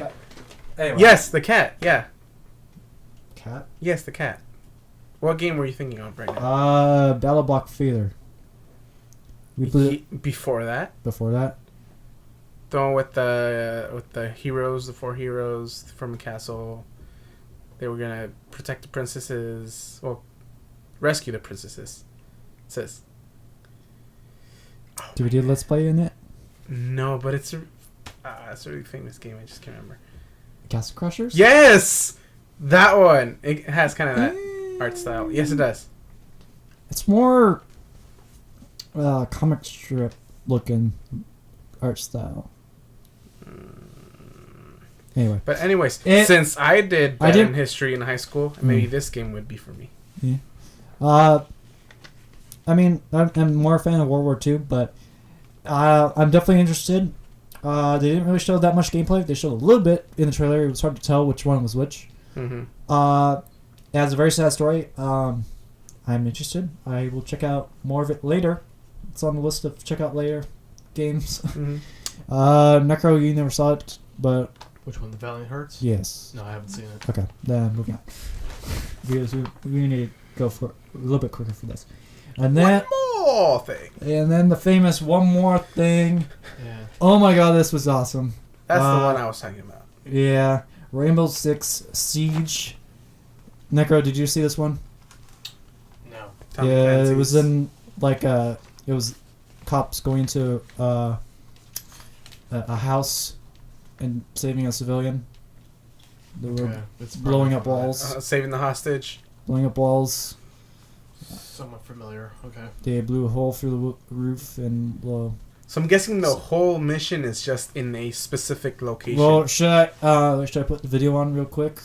Speaker 1: Anyway.
Speaker 2: yes, the cat. Yeah.
Speaker 1: Cat.
Speaker 2: Yes, the cat. What game were you thinking of right now?
Speaker 1: Battle Block Theater. We played
Speaker 2: Before that,
Speaker 1: before that.
Speaker 2: the one with the heroes, the 4 heroes from a castle. They were gonna protect the princesses. Well, rescue the princesses. It says.
Speaker 1: Did we do Let's Play in it?
Speaker 2: No, but it's a really famous game. I just can't remember.
Speaker 1: Castle Crushers?
Speaker 2: Yes, that one. It has kind of that art style. Yes, it does.
Speaker 1: It's more comic strip looking art style. Anyway.
Speaker 2: But anyways,
Speaker 1: It-
Speaker 2: since I did
Speaker 1: I
Speaker 2: bad in
Speaker 1: didn't-
Speaker 2: history in high school, maybe this game would be for me.
Speaker 1: I mean, I'm more a fan of World War II, but I'm definitely interested. They didn't really show that much gameplay. They showed a little bit in the trailer. It was hard to tell which one was which.
Speaker 2: Mm-hmm.
Speaker 1: It has a very sad story. I'm interested. I will check out more of it later. It's on the list of check out later games.
Speaker 2: Mm-hmm.
Speaker 1: Necro, you never saw it, but
Speaker 3: Which one? The Valiant Hearts?
Speaker 1: yes.
Speaker 3: No, I haven't seen it.
Speaker 1: Okay, then moving on. Because we need to go for a little bit quicker for this. And then,
Speaker 2: One more thing.
Speaker 1: and then the famous one more thing.
Speaker 3: Yeah.
Speaker 1: Oh my god, this was awesome.
Speaker 2: That's the one I was talking about.
Speaker 1: Yeah, Rainbow Six Siege. Necro, did you see this one?
Speaker 3: No.
Speaker 2: Tom
Speaker 1: Yeah,
Speaker 2: Clancy's.
Speaker 1: it was in like it was cops going to a house and saving a civilian. They were
Speaker 3: Okay. It's
Speaker 1: blowing
Speaker 3: probably
Speaker 1: up
Speaker 3: from that.
Speaker 1: walls.
Speaker 2: Saving the hostage.
Speaker 1: Blowing up walls.
Speaker 3: Somewhat familiar. Okay.
Speaker 1: They blew a hole through the roof and
Speaker 2: So I'm guessing the whole mission is just in a specific location.
Speaker 1: well, should I put the video on real quick?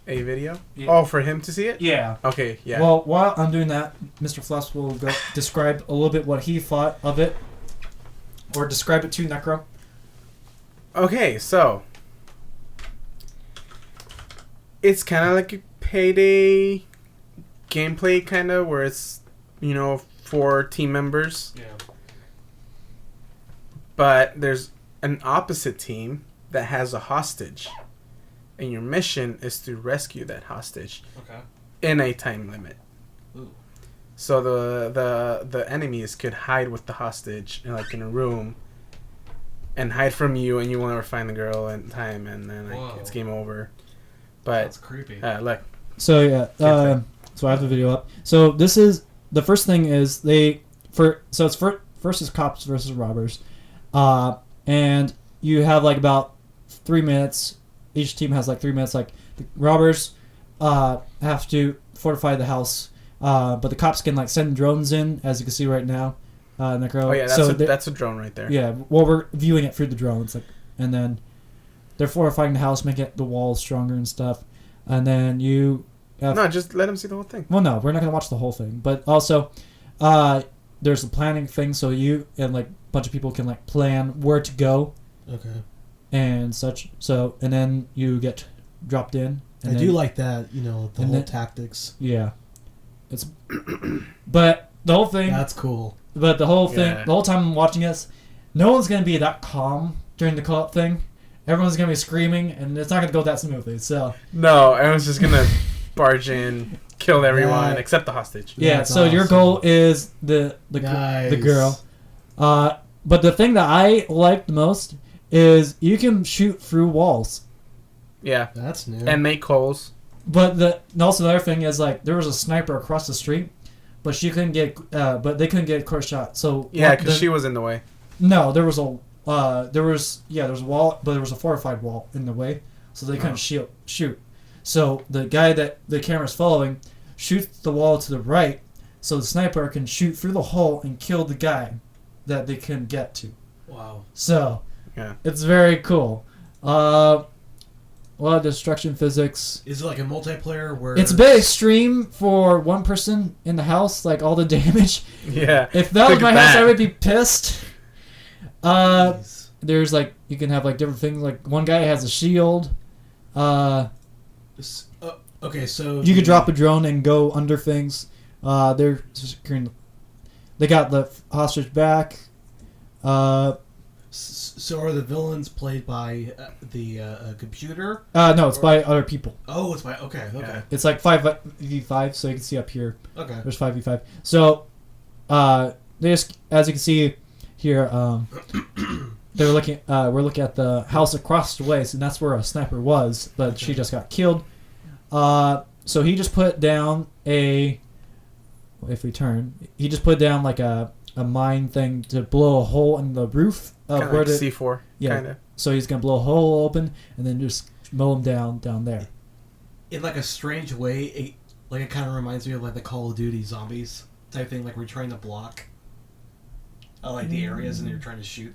Speaker 2: A video?
Speaker 1: Yeah.
Speaker 2: Oh, for him to see it?
Speaker 1: Yeah.
Speaker 2: Okay, yeah.
Speaker 1: Well, while I'm doing that, Mr. Flaps will go describe a little bit what he thought of it, or describe it to Necro.
Speaker 2: Okay, so it's kind of like a Payday gameplay, kind of, where it's, for team members.
Speaker 3: Yeah.
Speaker 2: But there's an opposite team that has a hostage. And your mission is to rescue that hostage
Speaker 3: Okay.
Speaker 2: in a time limit.
Speaker 3: Ooh.
Speaker 2: So the enemies could hide with the hostage in a room and hide from you, and you will never find the girl in time, and then
Speaker 3: Whoa.
Speaker 2: it's game over.
Speaker 3: That's
Speaker 2: But
Speaker 3: creepy.
Speaker 2: look,
Speaker 1: So yeah, so I have the video up. So this is the first thing is it's first is cops versus robbers, and you have like about 3 minutes. Each team has like 3 minutes. Like the robbers have to fortify the house, but the cops can like send drones in, as you can see right now. Necro.
Speaker 2: oh yeah, that's a drone right there.
Speaker 1: Yeah, well, we're viewing it through the drones, and then they're fortifying the house, making the walls stronger and stuff. And then you have,
Speaker 2: No, just let him see the whole thing.
Speaker 1: well, no, we're not gonna watch the whole thing, but also, there's a planning thing, so you and like a bunch of people can like plan where to go
Speaker 4: Okay.
Speaker 1: and such. So, and then you get dropped in. And
Speaker 4: I
Speaker 1: then,
Speaker 4: do like that, the
Speaker 1: and
Speaker 4: whole
Speaker 1: then-
Speaker 4: tactics.
Speaker 1: Yeah, it's, but the whole thing.
Speaker 4: That's cool.
Speaker 1: But the whole thing,
Speaker 2: Yeah.
Speaker 1: the whole time I'm watching this, no one's gonna be that calm during the co-op thing. Everyone's gonna be screaming, and it's not gonna go that smoothly. So
Speaker 2: No, everyone's just gonna barge in, kill everyone
Speaker 4: Yeah.
Speaker 2: except the hostage.
Speaker 1: yeah,
Speaker 4: That's
Speaker 1: so your
Speaker 4: awesome.
Speaker 1: goal is the
Speaker 4: Nice.
Speaker 1: girl. But the thing that I like the most is you can shoot through walls.
Speaker 2: Yeah,
Speaker 4: That's new.
Speaker 2: and make holes.
Speaker 1: But also the other thing is like there was a sniper across the street, but she couldn't get. But they couldn't get a clear shot. So
Speaker 2: Yeah, because she was in the way.
Speaker 1: No, there was a there was a wall, but there was a fortified wall in the way, so they couldn't shoot. So the guy that the camera's following shoots the wall to the right, so the sniper can shoot through the hole and kill the guy that they couldn't get to.
Speaker 4: wow.
Speaker 1: So
Speaker 2: Yeah.
Speaker 1: it's very cool. A lot of destruction physics.
Speaker 4: Is it like a multiplayer where
Speaker 1: It's a bit extreme for one person in the house, like all the damage.
Speaker 2: Yeah.
Speaker 1: If that was
Speaker 2: Look
Speaker 1: my
Speaker 2: at
Speaker 1: house,
Speaker 2: that.
Speaker 1: I would be pissed.
Speaker 4: Jeez.
Speaker 1: There's like you can have like different things. Like one guy has a shield.
Speaker 4: Okay, so
Speaker 1: You could drop a drone and go under things. They're securing. They got the hostage back.
Speaker 4: So are the villains played by the computer?
Speaker 1: No, it's by other people.
Speaker 4: Oh, it's by okay.
Speaker 2: Yeah.
Speaker 1: It's like 5v5, so you can see up here.
Speaker 4: Okay.
Speaker 1: There's 5v5. So, they just, as you can see here, they were looking. We're looking at the house across the way, and that's where a sniper was, but she just got killed. So he just put down a. If we turn, he just put down like a mine thing to blow a hole in the roof of
Speaker 2: Kind
Speaker 1: where
Speaker 2: of like
Speaker 1: the.
Speaker 2: C4.
Speaker 1: Yeah.
Speaker 2: Kind of.
Speaker 1: So he's gonna blow a hole open and then just mow him down there.
Speaker 4: In like a strange way, it kind of reminds me of like the Call of Duty zombies type thing. Like we're trying to block, like the areas, and you're trying to shoot.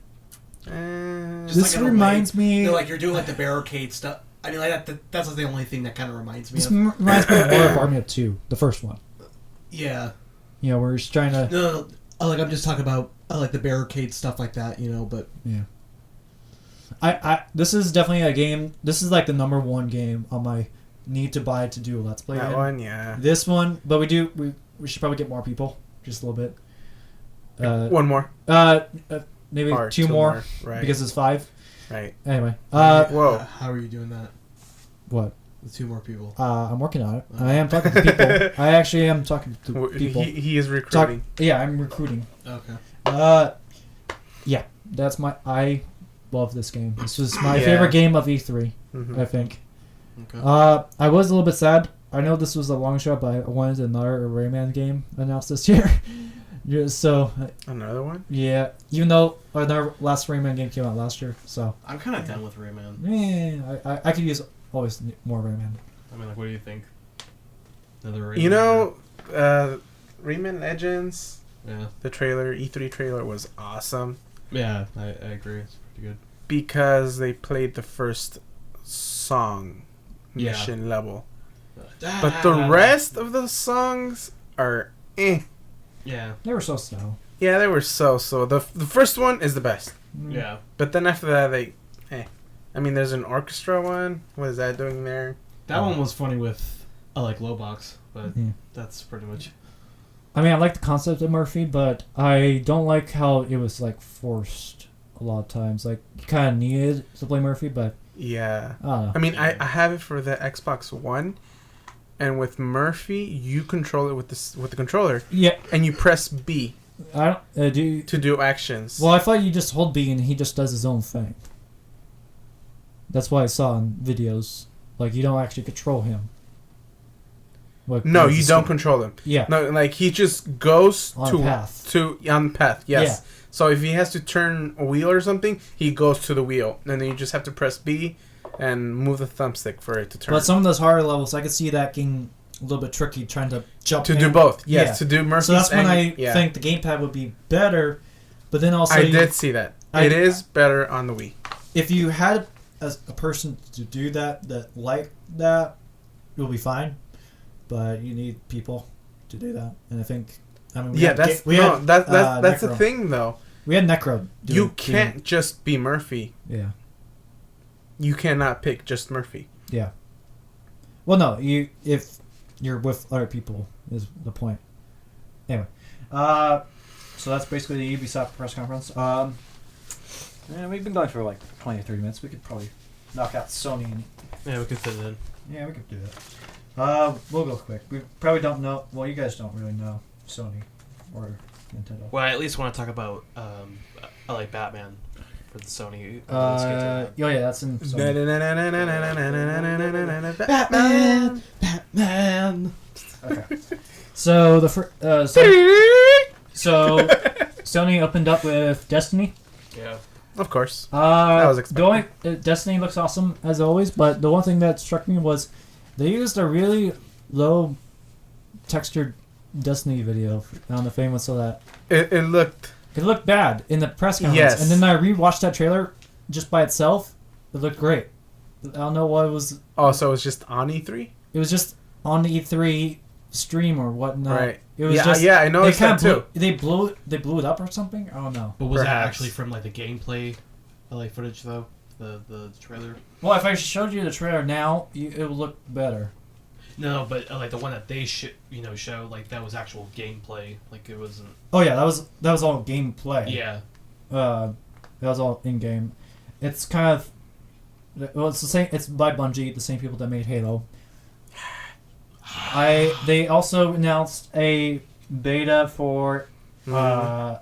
Speaker 4: Just
Speaker 1: This
Speaker 4: like in a
Speaker 1: reminds me.
Speaker 4: Like you're doing like the barricade stuff. I mean, like that's the only thing that kind of reminds me
Speaker 1: This
Speaker 4: of.
Speaker 1: reminds me of War of Armia 2, the first one.
Speaker 4: Yeah.
Speaker 1: You know, where he's trying to.
Speaker 4: No, like I'm just talking about like the barricade stuff like that, But
Speaker 1: Yeah. This is definitely a game. This is like the number one game on my need to buy to do a Let's Play.
Speaker 2: That
Speaker 1: in.
Speaker 2: one, yeah.
Speaker 1: This one, but we should probably get more people, just a little bit.
Speaker 2: One more.
Speaker 1: Maybe
Speaker 2: Or
Speaker 1: two more,
Speaker 2: Right.
Speaker 1: because it's 5.
Speaker 2: Right.
Speaker 1: Anyway,
Speaker 2: Whoa.
Speaker 4: how are you doing that
Speaker 1: what?
Speaker 4: with 2 more people?
Speaker 1: I'm working on it. I am talking to people. I actually am talking to people.
Speaker 2: He is recruiting.
Speaker 1: Yeah, I'm recruiting.
Speaker 4: Okay.
Speaker 1: Yeah, I love this game. This was my
Speaker 2: Yeah.
Speaker 1: favorite game of E3,
Speaker 2: Mhm.
Speaker 1: I think.
Speaker 4: Okay.
Speaker 1: I was a little bit sad. I know this was a long shot, but I wanted another Rayman game announced this year. So,
Speaker 2: Another one?
Speaker 1: yeah, even though our last Rayman game came out last year, so
Speaker 3: I'm kind of done with Rayman.
Speaker 1: I could use always more Rayman.
Speaker 3: I mean, like, what do you think? Another
Speaker 2: You
Speaker 3: Rayman?
Speaker 2: know, Rayman Legends,
Speaker 4: Yeah.
Speaker 2: the trailer, E3 trailer was awesome
Speaker 4: Yeah, I agree. It's pretty good.
Speaker 2: because they played the first song
Speaker 4: Yeah.
Speaker 2: mission level. But the rest of the songs are eh.
Speaker 3: Yeah.
Speaker 1: They were so slow.
Speaker 2: Yeah, they were so. The first one is the best.
Speaker 3: Yeah.
Speaker 2: But then after that, they I mean, there's an orchestra one. What is that doing there?
Speaker 4: That one was funny with like Lowbox, but
Speaker 1: Yeah.
Speaker 4: that's pretty much.
Speaker 1: I mean, I like the concept of Murphy, but I don't like how it was like forced a lot of times. Like you kind of needed to play Murphy, but
Speaker 2: Yeah.
Speaker 1: I don't know.
Speaker 2: I mean, I have it for the Xbox One, and with Murphy, you control it with the controller,
Speaker 1: Yeah,
Speaker 2: and you press B
Speaker 1: I don't do.
Speaker 2: to do actions.
Speaker 1: Well, I thought you just hold B and he just does his own thing. That's what I saw in videos. Like you don't actually control him. Like,
Speaker 2: No,
Speaker 1: with
Speaker 2: you
Speaker 1: the
Speaker 2: don't
Speaker 1: stick.
Speaker 2: control him.
Speaker 1: Yeah.
Speaker 2: No, like he just goes
Speaker 1: On
Speaker 2: to
Speaker 1: path.
Speaker 2: on path. Yes. So if he has to turn a wheel or something, he goes to the wheel, and then you just have to press B and move the thumbstick for it to turn.
Speaker 1: But some of those harder levels, I could see that getting a little bit tricky trying to jump
Speaker 2: to
Speaker 1: in.
Speaker 2: do both, yes,
Speaker 1: Yeah.
Speaker 2: to do Murphy's.
Speaker 1: So that's when I
Speaker 2: yeah.
Speaker 1: think the gamepad would be better. But then also,
Speaker 2: I did see that. It is better on the Wii.
Speaker 1: if you had a person to do that like that, it will be fine. But you need people to do that, and I think. I mean,
Speaker 2: That's the
Speaker 1: Necro.
Speaker 2: thing though.
Speaker 1: We had Necro.
Speaker 2: You can't just be Murphy.
Speaker 1: Yeah.
Speaker 2: You cannot pick just Murphy.
Speaker 1: Yeah. Well, no, if you're with other people is the point. Anyway, so that's basically the Ubisoft press conference. Yeah, we've been going for like 20 or 30 minutes. We could probably knock out Sony. And,
Speaker 3: Yeah, we could fit it in.
Speaker 1: yeah, we could do that. We'll go quick. We probably don't know. Well, you guys don't really know Sony or Nintendo.
Speaker 3: Well, I at least want to talk about I like Batman for the Sony. Let's get to that.
Speaker 1: Yeah, that's in Sony.
Speaker 2: Batman.
Speaker 4: Batman.
Speaker 1: Okay. So so Sony opened up with Destiny.
Speaker 3: Yeah.
Speaker 2: Of course.
Speaker 1: That
Speaker 2: was
Speaker 1: expected. Destiny looks awesome as always, but the one thing that struck me was they used a really low textured Destiny video on the famous of that.
Speaker 2: It looked.
Speaker 1: It looked bad in the press conference,
Speaker 2: Yes.
Speaker 1: and then I rewatched that trailer just by itself. It looked great. I don't know what it was.
Speaker 2: Oh, so it was just on E3?
Speaker 1: It was just on the E3 stream or whatnot.
Speaker 2: Right.
Speaker 1: It was
Speaker 2: Yeah,
Speaker 1: just.
Speaker 2: yeah, I noticed that too.
Speaker 1: They blew it up or something. I don't know.
Speaker 4: But was that
Speaker 2: Perhaps.
Speaker 4: actually from like the gameplay, like footage though? The trailer.
Speaker 1: Well, if I showed you the trailer now, it would look better.
Speaker 3: No, but like the one that they show, like that was actual gameplay. Like it wasn't.
Speaker 1: Oh yeah, that was all gameplay.
Speaker 3: Yeah.
Speaker 1: That was all in game. It's kind of it's the same. It's by Bungie, the same people that made Halo. They also announced a beta for
Speaker 2: Or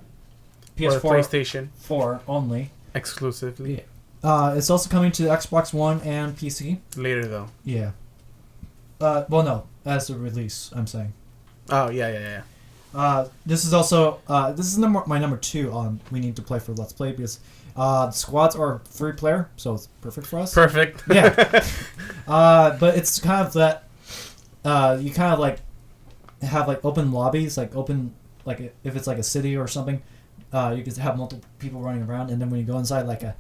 Speaker 1: PS4
Speaker 2: PlayStation
Speaker 1: 4 only.
Speaker 2: exclusively.
Speaker 1: It's also coming to Xbox One and PC.
Speaker 2: Later though.
Speaker 1: Yeah. Well, no, as a release, I'm saying.
Speaker 2: Oh yeah.
Speaker 1: This is also this is my number 2 on we need to play for Let's Play because the squads are 3-player, so it's perfect for us.
Speaker 2: Perfect.
Speaker 1: Yeah. But it's kind of that you kind of like have like open lobbies, like open like if it's like a city or something, you can have multiple people running around, and then when you go inside like a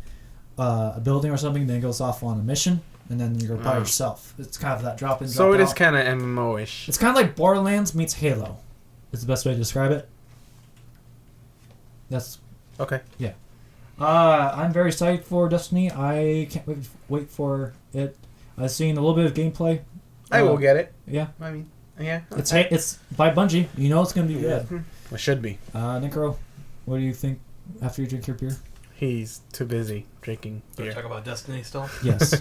Speaker 1: building or something, then it goes off on a mission, and then you're by yourself. It's kind of that drop in.
Speaker 2: So
Speaker 1: drop
Speaker 2: it is
Speaker 1: out.
Speaker 2: kind of MMO-ish.
Speaker 1: It's kind of like Borderlands meets Halo. Is the best way to describe it. That's
Speaker 2: Okay.
Speaker 1: I'm very excited for Destiny. I can't wait for it. I've seen a little bit of gameplay.
Speaker 2: I will get it.
Speaker 1: Yeah,
Speaker 2: I mean, yeah.
Speaker 1: it's by Bungie. You know it's gonna be good.
Speaker 2: It should be.
Speaker 1: Necro, what do you think after you drink your beer?
Speaker 2: He's too busy drinking
Speaker 3: Do we
Speaker 2: beer.
Speaker 3: talk about Destiny still?
Speaker 1: Yes.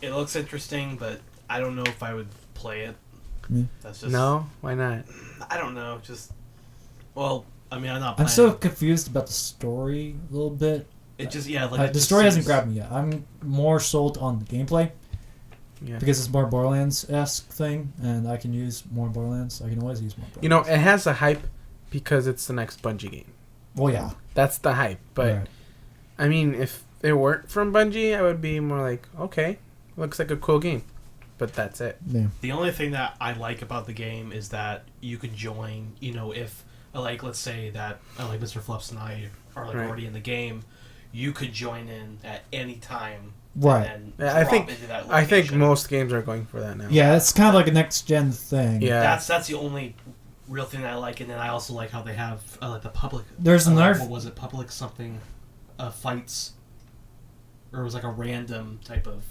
Speaker 3: It looks interesting, but I don't know if I would play it.
Speaker 1: Me?
Speaker 3: That's just
Speaker 2: No, why not?
Speaker 3: I don't know. Just well, I mean, I'm not.
Speaker 1: I'm
Speaker 3: Planning.
Speaker 1: still confused about the story a little bit.
Speaker 3: It just like it
Speaker 1: The
Speaker 3: just
Speaker 1: story hasn't
Speaker 3: seems-
Speaker 1: grabbed me yet. I'm more sold on the gameplay
Speaker 2: Yeah.
Speaker 1: because it's more Borderlands-esque thing, and I can use more Borderlands. I can always use more Borderlands.
Speaker 2: You know, it has a hype because it's the next Bungie game.
Speaker 1: well, yeah.
Speaker 2: That's the hype. But
Speaker 1: Right.
Speaker 2: I mean, if it weren't from Bungie, I would be more like, okay, looks like a cool game, but that's it.
Speaker 1: Yeah.
Speaker 3: The only thing that I like about the game is that you can join, if, like, let's say that, like, Mr. Fluffs and I are, like,
Speaker 2: Right.
Speaker 3: already in the game, you could join in at any time.
Speaker 1: Right.
Speaker 3: And
Speaker 2: Yeah, I
Speaker 3: drop
Speaker 2: think
Speaker 3: into that
Speaker 2: I think
Speaker 3: location.
Speaker 2: most games are going for that now.
Speaker 1: Yeah, it's kind of like a next gen thing.
Speaker 2: Yeah.
Speaker 3: That's the only real thing that I like, and then I also like how they have, like, the public...
Speaker 1: There's another...
Speaker 3: what was it? Public something, fights, or it was, like, a random type of...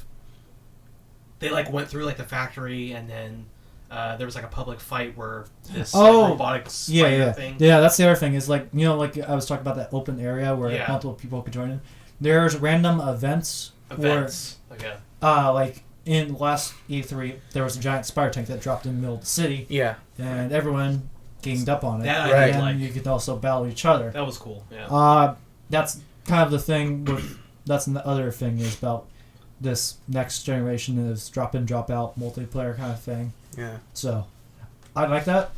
Speaker 3: They, like, went through, like, the factory, and then there was, like, a public fight where this like, robotic spider thing...
Speaker 1: Yeah, that's the other thing, is like, like I was talking about that open area where
Speaker 3: Yeah.
Speaker 1: multiple people could join in. There's random events
Speaker 3: Okay.
Speaker 1: like in last E3, there was a giant spider tank that dropped in the middle of the city,
Speaker 2: Yeah.
Speaker 1: and everyone ganged up on it.
Speaker 3: That I
Speaker 2: Right.
Speaker 3: did
Speaker 1: And
Speaker 3: like.
Speaker 1: you could also battle each other.
Speaker 3: That was cool, yeah.
Speaker 1: That's kind of the thing with... That's the other thing is about this next generation is drop in, drop out, multiplayer kind of thing.
Speaker 2: Yeah.
Speaker 1: So, I like that.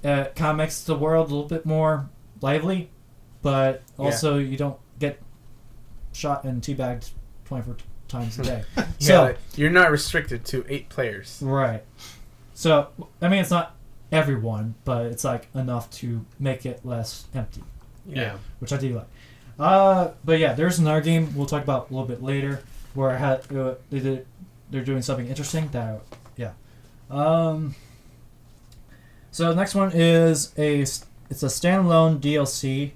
Speaker 1: It kind of makes the world a little bit more lively, but also you don't get shot and teabagged 24 times a day. So,
Speaker 2: Yeah, you're not restricted to 8 players.
Speaker 1: right. So, I mean, it's not everyone, but it's like enough to make it less empty,
Speaker 3: Yeah.
Speaker 1: which I do like. But yeah, there's another game we'll talk about a little bit later where they're doing something interesting. So the next one is it's a standalone DLC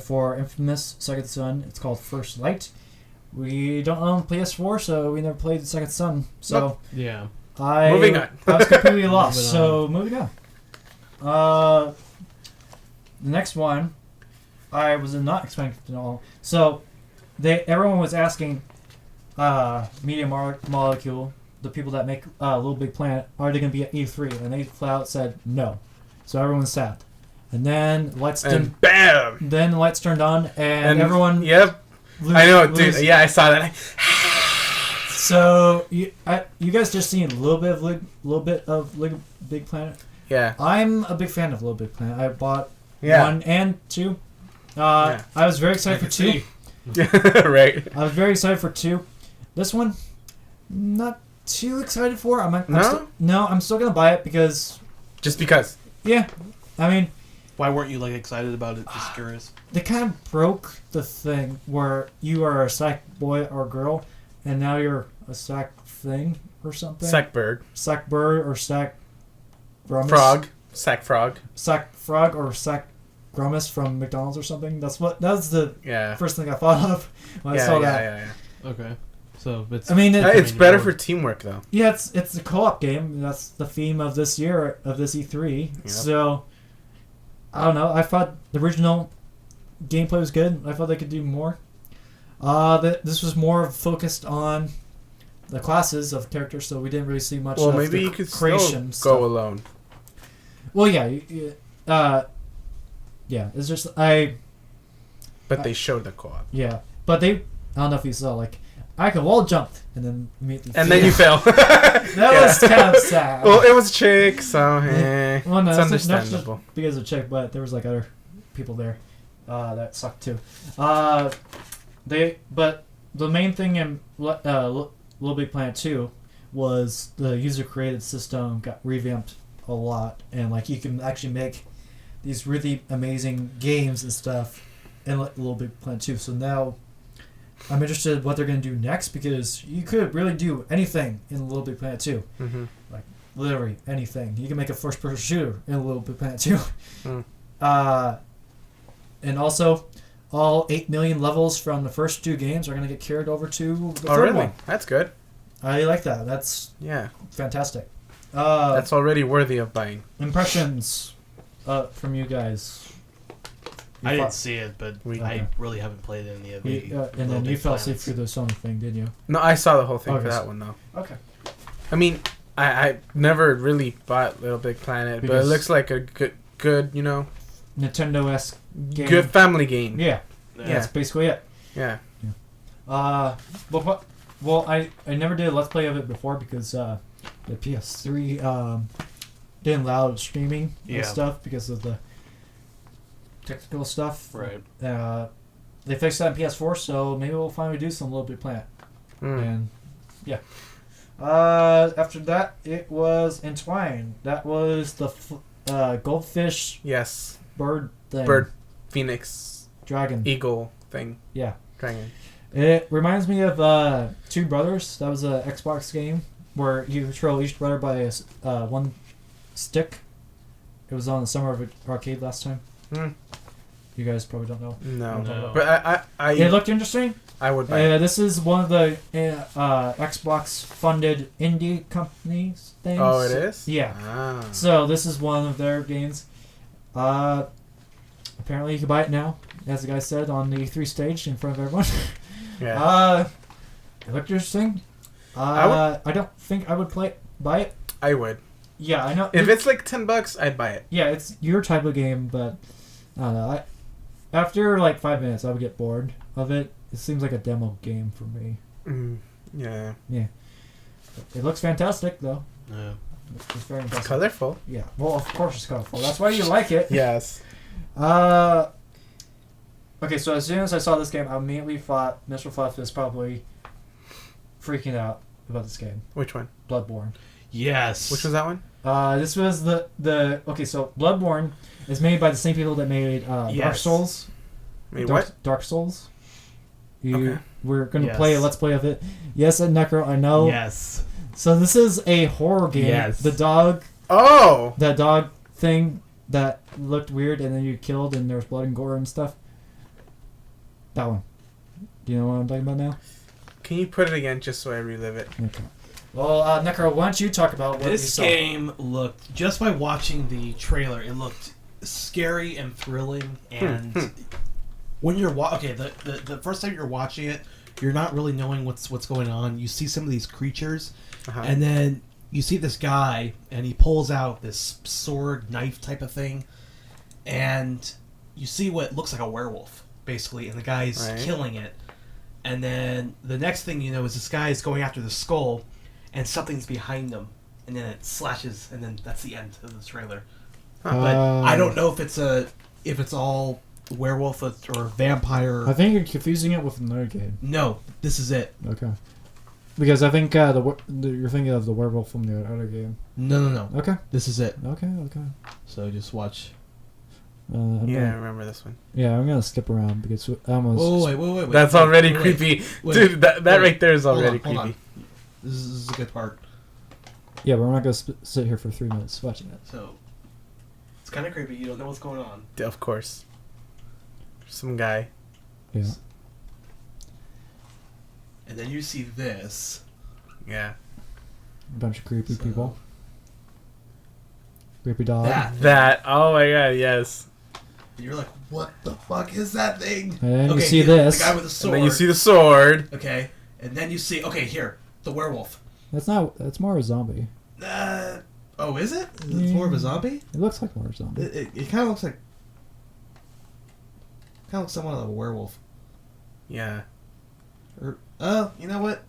Speaker 1: for Infamous Second Son. It's called First Light. We don't own PS4, so we never played the Second Son. So
Speaker 3: Yeah.
Speaker 2: Moving on.
Speaker 1: I was completely lost.
Speaker 3: Moving
Speaker 1: So moving on. The next one, I was not expecting at all. So everyone was asking Media Molecule, the people that make Little Big Planet, are they going to be at E3? And they flat out said no. So everyone's sad. And then lights
Speaker 2: And bam!
Speaker 1: then the lights turned on, and everyone.
Speaker 2: Yep. I know, dude.
Speaker 1: lose-
Speaker 2: Yeah, I saw that.
Speaker 1: So you guys just seen a little bit of Little Big Planet.
Speaker 2: Yeah.
Speaker 1: I'm a big fan of Little Big Planet. I bought
Speaker 2: Yeah.
Speaker 1: 1 and 2.
Speaker 2: Yeah.
Speaker 1: I was very excited for 2.
Speaker 2: Right.
Speaker 1: I was very excited for 2. This one, not too excited for. I'm still gonna buy it because,
Speaker 2: Just because.
Speaker 1: yeah, I mean,
Speaker 3: Why weren't you, like, excited about it? Just curious.
Speaker 1: they kind of broke the thing where you are a sack boy or girl, and now you're a sack thing or something.
Speaker 2: Sack bird.
Speaker 1: Sack bird or sack grummus.
Speaker 2: Frog. Sack frog.
Speaker 1: Sack frog or sack grummus from McDonald's or something. That's the
Speaker 2: Yeah.
Speaker 1: first thing I thought of when I
Speaker 2: Yeah,
Speaker 1: saw
Speaker 2: yeah,
Speaker 1: that.
Speaker 2: yeah,
Speaker 3: Okay. So, it's...
Speaker 1: I mean,
Speaker 2: It's better for teamwork, though.
Speaker 1: yeah, it's a co-op game. That's the theme of this year of this E3.
Speaker 2: Yep.
Speaker 1: So I don't know. I thought the original gameplay was good. I thought they could do more. This was more focused on the classes of characters, so we didn't really see much.
Speaker 2: Well,
Speaker 1: of
Speaker 2: maybe
Speaker 1: the
Speaker 2: you could
Speaker 1: creation
Speaker 2: still go
Speaker 1: stuff.
Speaker 2: alone.
Speaker 1: Well, yeah. It's just
Speaker 2: But they showed the co-op.
Speaker 1: yeah, but they. I don't know if you saw like I could wall jump and then immediately.
Speaker 2: And then you fell.
Speaker 1: That was kind of sad.
Speaker 2: Well, it was a chick, so hey,
Speaker 1: Well, no,
Speaker 2: it's
Speaker 1: that's not just
Speaker 2: understandable.
Speaker 1: because of chick, but there was like other people there that sucked too. But the main thing in Little Big Planet 2 was the user created system got revamped a lot, and like you can actually make these really amazing games and stuff in Little Big Planet 2. So now I'm interested in what they're going to do next, because you could really do anything in Little Big Planet 2.
Speaker 2: Mm-hmm.
Speaker 1: Literally anything. You can make a first-person shooter in a Little Big Planet 2.
Speaker 2: Mm.
Speaker 1: And also, all 8 million levels from the first 2 games are going to get carried over to the
Speaker 2: Oh,
Speaker 1: third
Speaker 2: really?
Speaker 1: one.
Speaker 2: That's good.
Speaker 1: I like that. That's
Speaker 2: Yeah.
Speaker 1: fantastic.
Speaker 2: That's already worthy of buying.
Speaker 1: Impressions from you guys.
Speaker 3: I didn't see it, but
Speaker 2: We-
Speaker 3: I really haven't played any of the...
Speaker 1: And then
Speaker 3: Little
Speaker 1: you
Speaker 3: Big
Speaker 1: fell asleep
Speaker 3: Planets.
Speaker 1: through the Sony thing, didn't you?
Speaker 2: No, I saw the whole thing
Speaker 1: Okay.
Speaker 2: for that one, though.
Speaker 1: Okay.
Speaker 2: I mean, I never really bought Little Big Planet, but it
Speaker 1: Because-
Speaker 2: looks like a good,
Speaker 1: Nintendo-esque game.
Speaker 2: good family game.
Speaker 1: Yeah,
Speaker 3: Yeah.
Speaker 1: that's basically it.
Speaker 2: Yeah.
Speaker 1: Well, I never did a Let's Play of it before because the PS3 didn't allow streaming
Speaker 3: Yeah.
Speaker 1: and stuff because of the technical stuff.
Speaker 3: Right.
Speaker 1: They fixed that in PS4, so maybe we'll finally do some Little Big Planet.
Speaker 2: Mm.
Speaker 1: And yeah, After that, it was Entwine. That was the goldfish
Speaker 2: Yes.
Speaker 1: bird thing.
Speaker 2: Bird, phoenix,
Speaker 1: Dragon.
Speaker 2: eagle thing.
Speaker 1: Yeah.
Speaker 2: Dragon.
Speaker 1: It reminds me of Two Brothers. That was a Xbox game where you control each brother by one stick. It was on the Summer of Arcade last time.
Speaker 2: Hmm.
Speaker 1: You guys probably don't know.
Speaker 2: No.
Speaker 3: No.
Speaker 2: But
Speaker 1: It looked interesting.
Speaker 2: I would buy it.
Speaker 1: This is one of the Xbox-funded indie companies things.
Speaker 2: Oh, it is?
Speaker 1: Yeah.
Speaker 2: Ah.
Speaker 1: So this is one of their games. Apparently you can buy it now, as the guy said, on the E3 stage in front of everyone.
Speaker 2: Yeah.
Speaker 1: It looked interesting.
Speaker 2: I
Speaker 1: I don't think I would buy it.
Speaker 2: I would.
Speaker 1: Yeah, I know.
Speaker 2: If it's like $10, I'd buy it.
Speaker 1: Yeah, it's your type of game, but I don't know. After like 5 minutes, I would get bored of it. It seems like a demo game for me.
Speaker 2: Yeah.
Speaker 1: It looks fantastic, though.
Speaker 3: Yeah.
Speaker 1: It's very impressive.
Speaker 2: Colorful.
Speaker 1: Yeah. Well, of course it's colorful. That's why you like it.
Speaker 2: Yes.
Speaker 1: Okay, so as soon as I saw this game, I immediately thought Mr. Fluff is probably freaking out about this game.
Speaker 2: Which one?
Speaker 1: Bloodborne.
Speaker 3: Yes.
Speaker 2: Which was that one?
Speaker 1: This was the okay. So Bloodborne is made by the same people that made Dark
Speaker 3: Yes.
Speaker 1: Souls.
Speaker 2: Wait, what?
Speaker 1: Dark Souls.
Speaker 2: Okay.
Speaker 1: We're gonna
Speaker 3: Yes.
Speaker 1: play a let's play of it. Yes, and Necro, I know.
Speaker 3: Yes.
Speaker 1: So this is a horror game.
Speaker 3: Yes.
Speaker 1: The dog,
Speaker 2: Oh!
Speaker 1: that dog thing that looked weird, and then you killed, and there was blood and gore and stuff. That one. Do you know what I'm talking about now?
Speaker 2: Can you put it again just so I relive it?
Speaker 1: Okay. Well, Necro, why don't you talk about what you
Speaker 3: This
Speaker 1: saw?
Speaker 3: game looked, just by watching the trailer, it looked scary and thrilling. And when you're the first time you're watching it, you're not really knowing what's going on. You see some of these creatures,
Speaker 2: Uh-huh.
Speaker 3: and then you see this guy, and he pulls out this sword knife type of thing, and you see what looks like a werewolf, basically, and the guy's
Speaker 2: Right.
Speaker 3: killing it. And then the next thing you know is this guy is going after the skull, and something's behind him, and then it slashes, and then that's the end of the trailer. But I don't know if it's all werewolf or vampire.
Speaker 1: I think you're confusing it with another game.
Speaker 3: No, this is it.
Speaker 1: Okay. Because I think you're thinking of the werewolf from the other game.
Speaker 3: No.
Speaker 1: Okay.
Speaker 3: This is it.
Speaker 1: Okay.
Speaker 3: So just watch.
Speaker 1: I'm
Speaker 2: Yeah, I
Speaker 1: gonna,
Speaker 2: remember this one.
Speaker 1: I'm gonna skip around because I almost.
Speaker 3: Oh wait.
Speaker 2: That's
Speaker 3: wait,
Speaker 2: already
Speaker 3: wait,
Speaker 2: creepy.
Speaker 3: wait,
Speaker 2: Dude, that
Speaker 3: wait.
Speaker 2: right there is
Speaker 3: Hold
Speaker 2: already
Speaker 3: on, hold
Speaker 2: creepy.
Speaker 3: on. This is a good part.
Speaker 1: Yeah, but we're not gonna sit here for 3 minutes watching it.
Speaker 3: So it's kind of creepy. You don't know what's going on.
Speaker 2: Of course. Some guy.
Speaker 1: Yeah.
Speaker 3: And then you see this.
Speaker 2: Yeah.
Speaker 1: A bunch of creepy
Speaker 3: So-
Speaker 1: people. Creepy dog.
Speaker 2: That. Oh my god, yes.
Speaker 3: And you're like, what the fuck is that thing?
Speaker 1: And then you
Speaker 3: okay,
Speaker 1: see
Speaker 3: the
Speaker 1: this.
Speaker 3: guy with the sword.
Speaker 2: And then you see the sword.
Speaker 3: Okay, and then you see. Okay, here the werewolf.
Speaker 1: That's more a zombie.
Speaker 3: Oh, is it? It's more of a zombie.
Speaker 1: It looks like more a zombie.
Speaker 3: It kind of looks like. Kind of looks somewhat like a werewolf.
Speaker 2: Yeah.
Speaker 3: Or oh, you know what?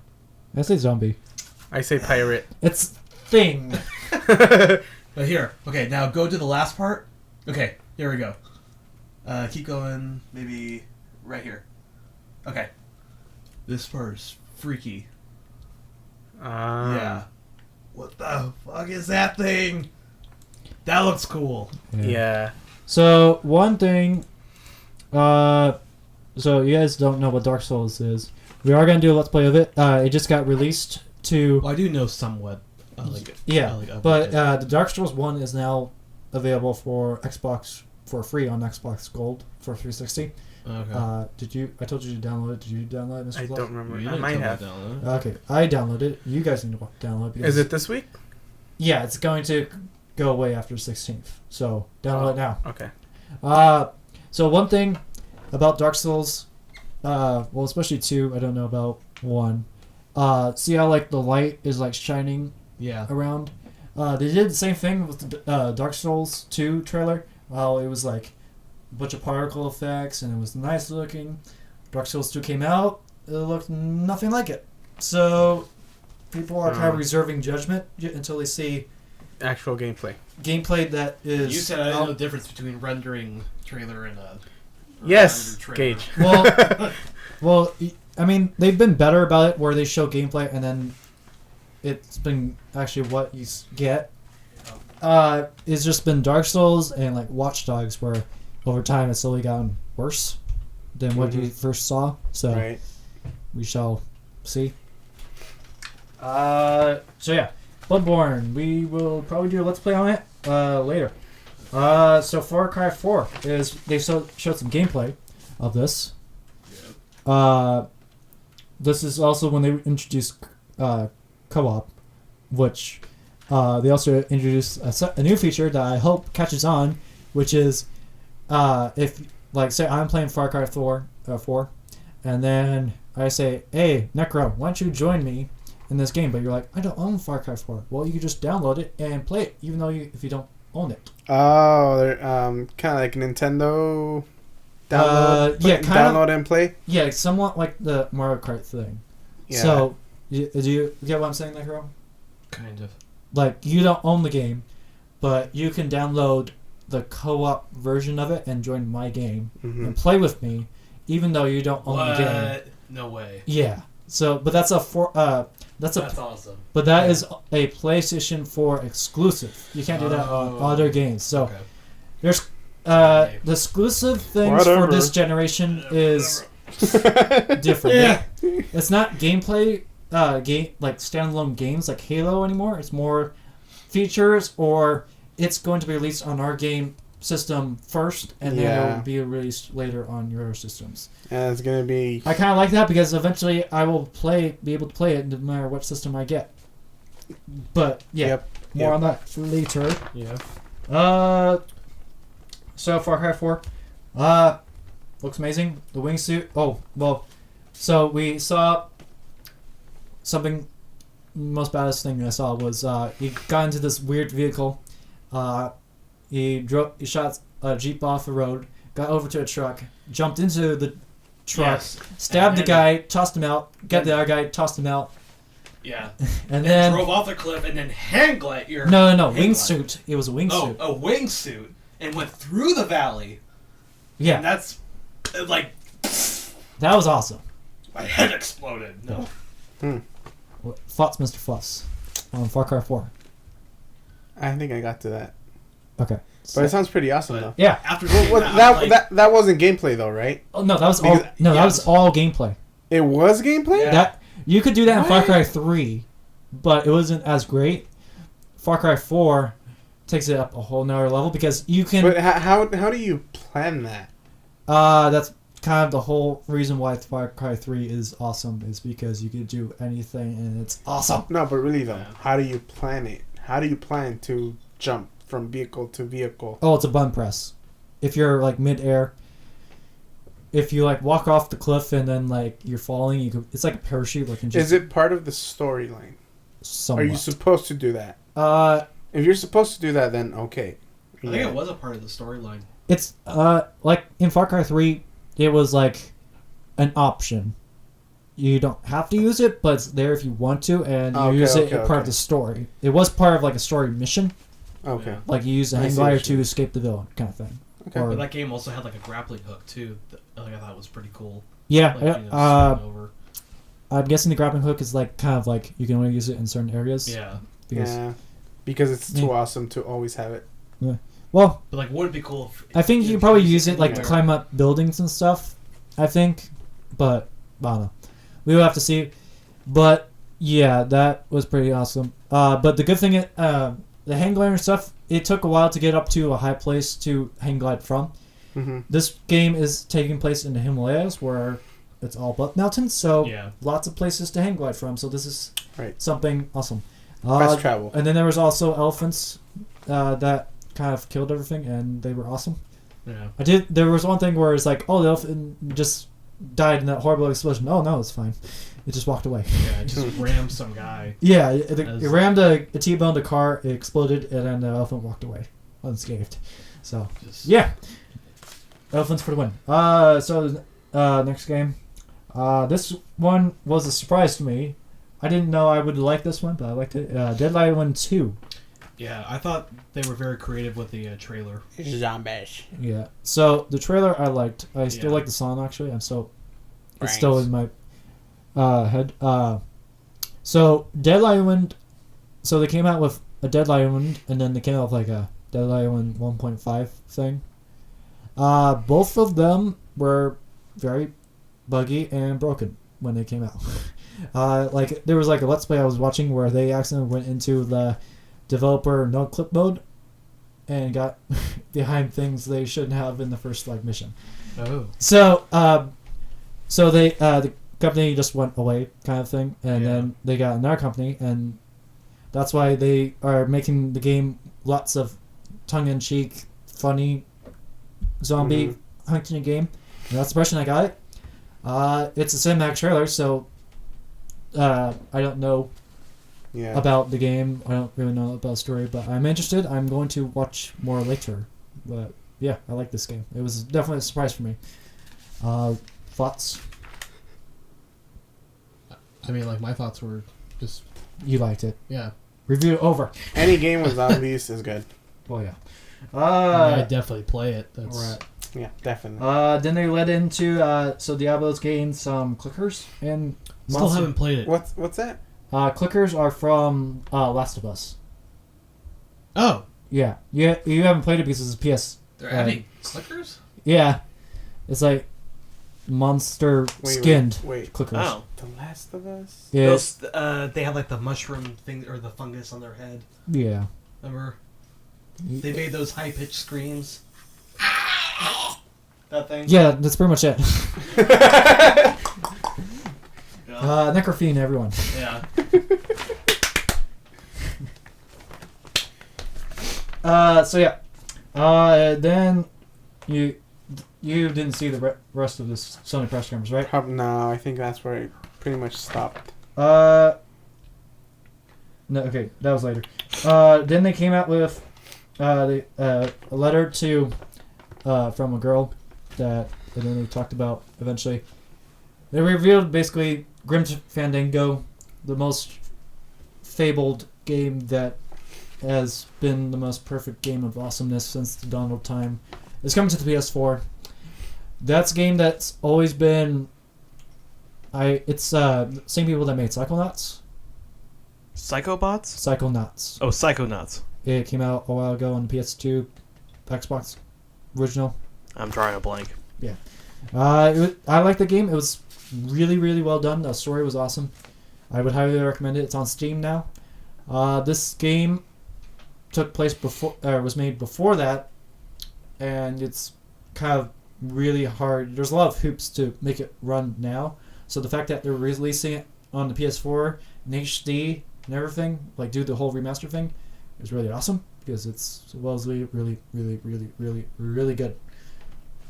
Speaker 1: I say zombie.
Speaker 2: I say pirate.
Speaker 1: It's thing.
Speaker 3: But here, okay, now go to the last part. Okay, here we go. Keep going, maybe right here. Okay. This part is freaky. Yeah. What the fuck is that thing? That looks cool.
Speaker 2: Yeah.
Speaker 1: So one thing, so you guys don't know what Dark Souls is. We are gonna do a let's play of it. It just got released to.
Speaker 3: Well, I do know somewhat.
Speaker 1: But the Dark Souls 1 is now available for Xbox for free on Xbox Gold for 360.
Speaker 3: Okay.
Speaker 1: Did you? I told you to download it. Did you download it, Mr.
Speaker 2: I
Speaker 1: Fluff?
Speaker 2: don't remember.
Speaker 3: You
Speaker 2: I
Speaker 3: didn't
Speaker 2: might
Speaker 3: tell me
Speaker 2: have.
Speaker 3: to download it.
Speaker 1: Okay, I downloaded it. You guys need to download it. Because,
Speaker 2: Is it this week?
Speaker 1: Yeah, it's going to go away after the 16th. So download it now.
Speaker 2: Okay.
Speaker 1: So one thing about Dark Souls, well, especially 2, I don't know about 1. See how like the light is like shining
Speaker 3: Yeah.
Speaker 1: around? They did the same thing with the Dark Souls 2 trailer. Well, it was like a bunch of particle effects and it was nice looking. Dark Souls 2 came out, it looked nothing like it. So people are kind of reserving judgment until they see
Speaker 2: Actual gameplay.
Speaker 1: gameplay that is.
Speaker 3: You said I didn't know the difference between rendering trailer and a.
Speaker 2: Yes,
Speaker 3: trailer.
Speaker 2: Gage.
Speaker 1: Well, I mean, they've been better about it where they show gameplay and then it's been actually what you get. It's just been Dark Souls and like Watch Dogs, where over time it's slowly gotten worse than what you first saw. So
Speaker 2: Right.
Speaker 1: we shall see. So yeah, Bloodborne. We will probably do a let's play on it later. So Far Cry 4 is they showed some gameplay of this. This is also when they introduced co-op, which they also introduced a new feature that I hope catches on, which is if like say I'm playing Far Cry 4, and then I say, hey Necro, why don't you join me in this game? But you're like, I don't own Far Cry 4. Well, you can just download it and play it, even though if you don't own it.
Speaker 2: Oh, they're kind of like Nintendo. Download, download and play.
Speaker 1: Yeah, somewhat like the Mario Kart thing.
Speaker 2: Yeah.
Speaker 1: So, do you get what I'm saying, Necro?
Speaker 4: Kind of.
Speaker 1: Like, you don't own the game, but you can download the co-op version of it and join my game and play with me, even though you don't own the game.
Speaker 4: No way.
Speaker 1: Yeah. So, but that's that's
Speaker 4: awesome.
Speaker 1: But that is a PlayStation 4 exclusive. You can't do that on other games. So, there's the exclusive things for this generation is different.
Speaker 2: Yeah.
Speaker 1: It's not gameplay like standalone games like Halo anymore. It's more features, or it's going to be released on our game system first, and then it will be released later on your systems.
Speaker 2: And it's gonna be.
Speaker 1: I kind of like that because eventually I will be able to play it no matter what system I get. But yeah, more on that later.
Speaker 2: Yeah.
Speaker 1: So Far Cry 4, looks amazing. The wingsuit. Oh well, so we saw something. Most baddest thing I saw was he got into this weird vehicle. He shot a Jeep off the road, got over to a truck, jumped into the truck, stabbed the guy, tossed him out, got the other guy, tossed him out.
Speaker 4: Yeah.
Speaker 1: And then
Speaker 4: drove off the cliff and then hang glide your.
Speaker 1: No, wingsuit. It was a wingsuit.
Speaker 4: Oh, a wingsuit, and went through the valley.
Speaker 1: Yeah.
Speaker 4: And that's like.
Speaker 1: That was awesome.
Speaker 4: My head exploded. No.
Speaker 1: Thoughts, Mr. Fuss, on Far Cry 4.
Speaker 2: I think I got to that.
Speaker 1: Okay.
Speaker 2: But it sounds pretty awesome though.
Speaker 1: Yeah.
Speaker 4: After
Speaker 2: that wasn't gameplay though, right?
Speaker 1: Oh no, that was all. No, that was all gameplay.
Speaker 2: It was gameplay.
Speaker 4: Yeah.
Speaker 1: That you could do that in Far Cry 3, but it wasn't as great. Far Cry 4 takes it up a whole nother level because you can.
Speaker 2: But how do you plan that?
Speaker 1: That's kind of the whole reason why Far Cry 3 is awesome, is because you could do anything and it's awesome.
Speaker 2: No, but really though, how do you plan it? How do you plan to jump from vehicle to vehicle?
Speaker 1: Oh, it's a button press. If you're like mid-air, if you like walk off the cliff and then like you're falling, you could. It's like a parachute. Like
Speaker 2: is it part of the storyline?
Speaker 1: Somewhat.
Speaker 2: Are you supposed to do that? If you're supposed to do that, then okay.
Speaker 4: I think it was a part of the storyline.
Speaker 1: It's like in Far Cry 3, it was like an option. You don't have to use it, but it's there if you want to, and you use it as part of the story. It was part of like a story mission.
Speaker 2: Okay.
Speaker 1: Like you use a hang glider to escape the villain, kind of thing.
Speaker 2: Okay.
Speaker 1: Or,
Speaker 4: But that game also had like a grappling hook too. That I thought was pretty cool.
Speaker 1: yeah.
Speaker 4: Like, swing over.
Speaker 1: I'm guessing the grappling hook is like kind of like you can only use it in certain areas.
Speaker 4: Yeah.
Speaker 2: Because it's too awesome to always have it.
Speaker 1: Yeah. Well,
Speaker 4: But like, would it be cool if
Speaker 1: I think you can probably use it like to climb up buildings and stuff. I think, but I don't know. We will have to see. But yeah, that was pretty awesome. But the good thing, the hang glider and stuff, it took a while to get up to a high place to hang glide from.
Speaker 2: Mm-hmm.
Speaker 1: This game is taking place in the Himalayas, where it's all but mountains, so lots of places to hang glide from. So this is something awesome.
Speaker 2: Fast travel.
Speaker 1: And then there was also elephants that kind of killed everything, and they were awesome.
Speaker 4: Yeah.
Speaker 1: There was one thing where it's like, oh, the elephant just died in that horrible explosion. Oh no, it's fine. It just walked away.
Speaker 4: Yeah, it just rammed some guy.
Speaker 1: Yeah, it rammed a T-boned a car. It exploded, and then the elephant walked away unscathed. So yeah, elephants for the win. So next game. This one was a surprise to me. I didn't know I would like this one, but I liked it. Dead Island 2.
Speaker 4: Yeah, I thought they were very creative with the trailer.
Speaker 2: Zombies.
Speaker 1: Yeah. So the trailer I liked. I still like the song actually. It's still in my head. So Dead Island, so they came out with a Dead Island, and then they came out with like a Dead Island 1.5 thing. Both of them were very buggy and broken when they came out. Like there was like a Let's Play I was watching where they accidentally went into the developer no clip mode and got behind things they shouldn't have in the first like mission.
Speaker 3: Oh.
Speaker 1: So they the company just went away, kind of thing, and then they got another company, and that's why they are making the game lots of tongue-in-cheek, funny zombie hunting game. And that's the impression I got it. It's a cinematic trailer, so I don't know about the game. I don't really know about the story, but I'm interested. I'm going to watch more later. But yeah, I like this game. It was definitely a surprise for me. Thoughts?
Speaker 4: I mean, like, my thoughts were just...
Speaker 1: You liked it.
Speaker 4: Yeah.
Speaker 1: Review over.
Speaker 2: Any game with zombies is good.
Speaker 1: Well, yeah.
Speaker 4: I'd definitely play it. That's...
Speaker 1: Right.
Speaker 2: Yeah, definitely.
Speaker 1: Then they led into so Diablo's gained some clickers and
Speaker 4: Still haven't played it.
Speaker 2: What's that?
Speaker 1: Clickers are from Last of Us.
Speaker 4: Oh.
Speaker 1: Yeah. You haven't played it because it's PS.
Speaker 4: They're adding clickers?
Speaker 1: Yeah. It's like monster skinned clickers.
Speaker 3: Oh.
Speaker 2: The Last of Us?
Speaker 1: Yeah.
Speaker 3: Those, they have like the mushroom thing or the fungus on their head.
Speaker 1: Yeah.
Speaker 3: Remember? They made those high pitched screams. That thing.
Speaker 1: Yeah, that's pretty much it. Necrophene, everyone.
Speaker 3: Yeah.
Speaker 1: So yeah. Then you didn't see the rest of this Sony press conference, right?
Speaker 2: No, I think that's where it pretty much stopped.
Speaker 1: No, okay, that was later. Then they came out with a letter to from a girl that and then they talked about eventually. They revealed basically Grim Fandango, the most fabled game that has been the most perfect game of awesomeness since the dawn of time. It's coming to the PS4. That's a game that's always been. It's same people that made Psychonauts.
Speaker 3: Psychobots?
Speaker 1: Psychonauts.
Speaker 3: Oh, Psychonauts.
Speaker 1: It came out a while ago on PS2, Xbox, original.
Speaker 3: I'm drawing a blank.
Speaker 1: Yeah. I like the game. It was really, really well done. The story was awesome. I would highly recommend it. It's on Steam now. This game took place before, was made before that, and it's kind of really hard. There's a lot of hoops to make it run now. So the fact that they're releasing it on the PS4 in HD and everything, like do the whole remaster thing, is really awesome because it's supposedly really, really, really, really, really good.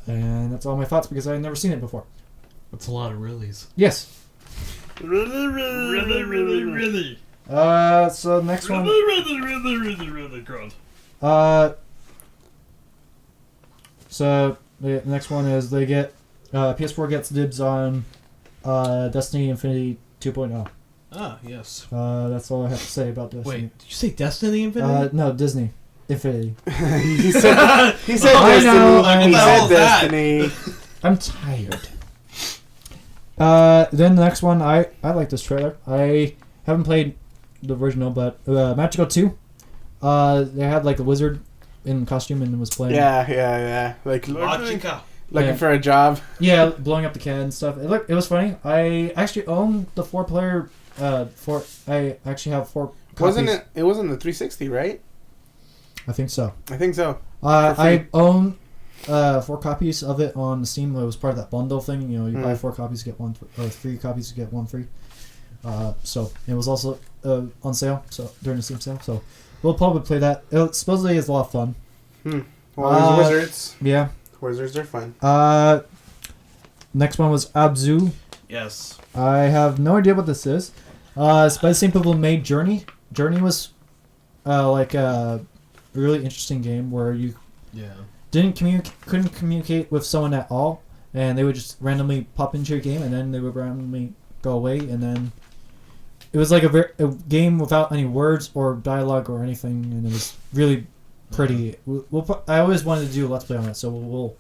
Speaker 1: And that's all my thoughts because I've never seen it before.
Speaker 4: That's a lot of reallys.
Speaker 1: Yes.
Speaker 4: Really.
Speaker 1: So the next one.
Speaker 4: Really good.
Speaker 1: So the next one is they get PS4 gets dibs on Destiny Infinity 2.0.
Speaker 4: Ah, yes.
Speaker 1: That's all I have to say about Destiny.
Speaker 4: Wait, did you say Destiny Infinity?
Speaker 1: No, Disney Infinity.
Speaker 2: he said
Speaker 1: I
Speaker 2: Destiny.
Speaker 1: know,
Speaker 2: He said
Speaker 4: that?
Speaker 2: Destiny.
Speaker 1: I'm tired. Then the next one, I like this trailer. I haven't played the original, but Magical 2. They had like a wizard in costume and was playing.
Speaker 2: Yeah. Like
Speaker 3: Magica.
Speaker 2: looking for a job.
Speaker 1: Yeah, blowing up the can and stuff. It was funny. I actually own the 4-player. I actually have 4 copies.
Speaker 2: Wasn't it? It wasn't the 360, right?
Speaker 1: I think so.
Speaker 2: I think so.
Speaker 1: I own 4 copies of it on Steam. It was part of that bundle thing. You know, you buy 4 copies, get 1, or 3 copies, you get 1 free. So it was also on sale. So during the Steam sale. So we'll probably play that. It supposedly is a lot of fun.
Speaker 2: Well, there's wizards.
Speaker 1: Yeah.
Speaker 2: Wizards are fun.
Speaker 1: Next one was Abzu.
Speaker 3: Yes.
Speaker 1: I have no idea what this is. It's by the same people who made Journey. Journey was like a really interesting game where you couldn't communicate with someone at all, and they would just randomly pop into your game, and then they would randomly go away, and then it was like a game without any words or dialogue or anything, and it was really pretty. I always wanted to do a Let's Play on it, so we'll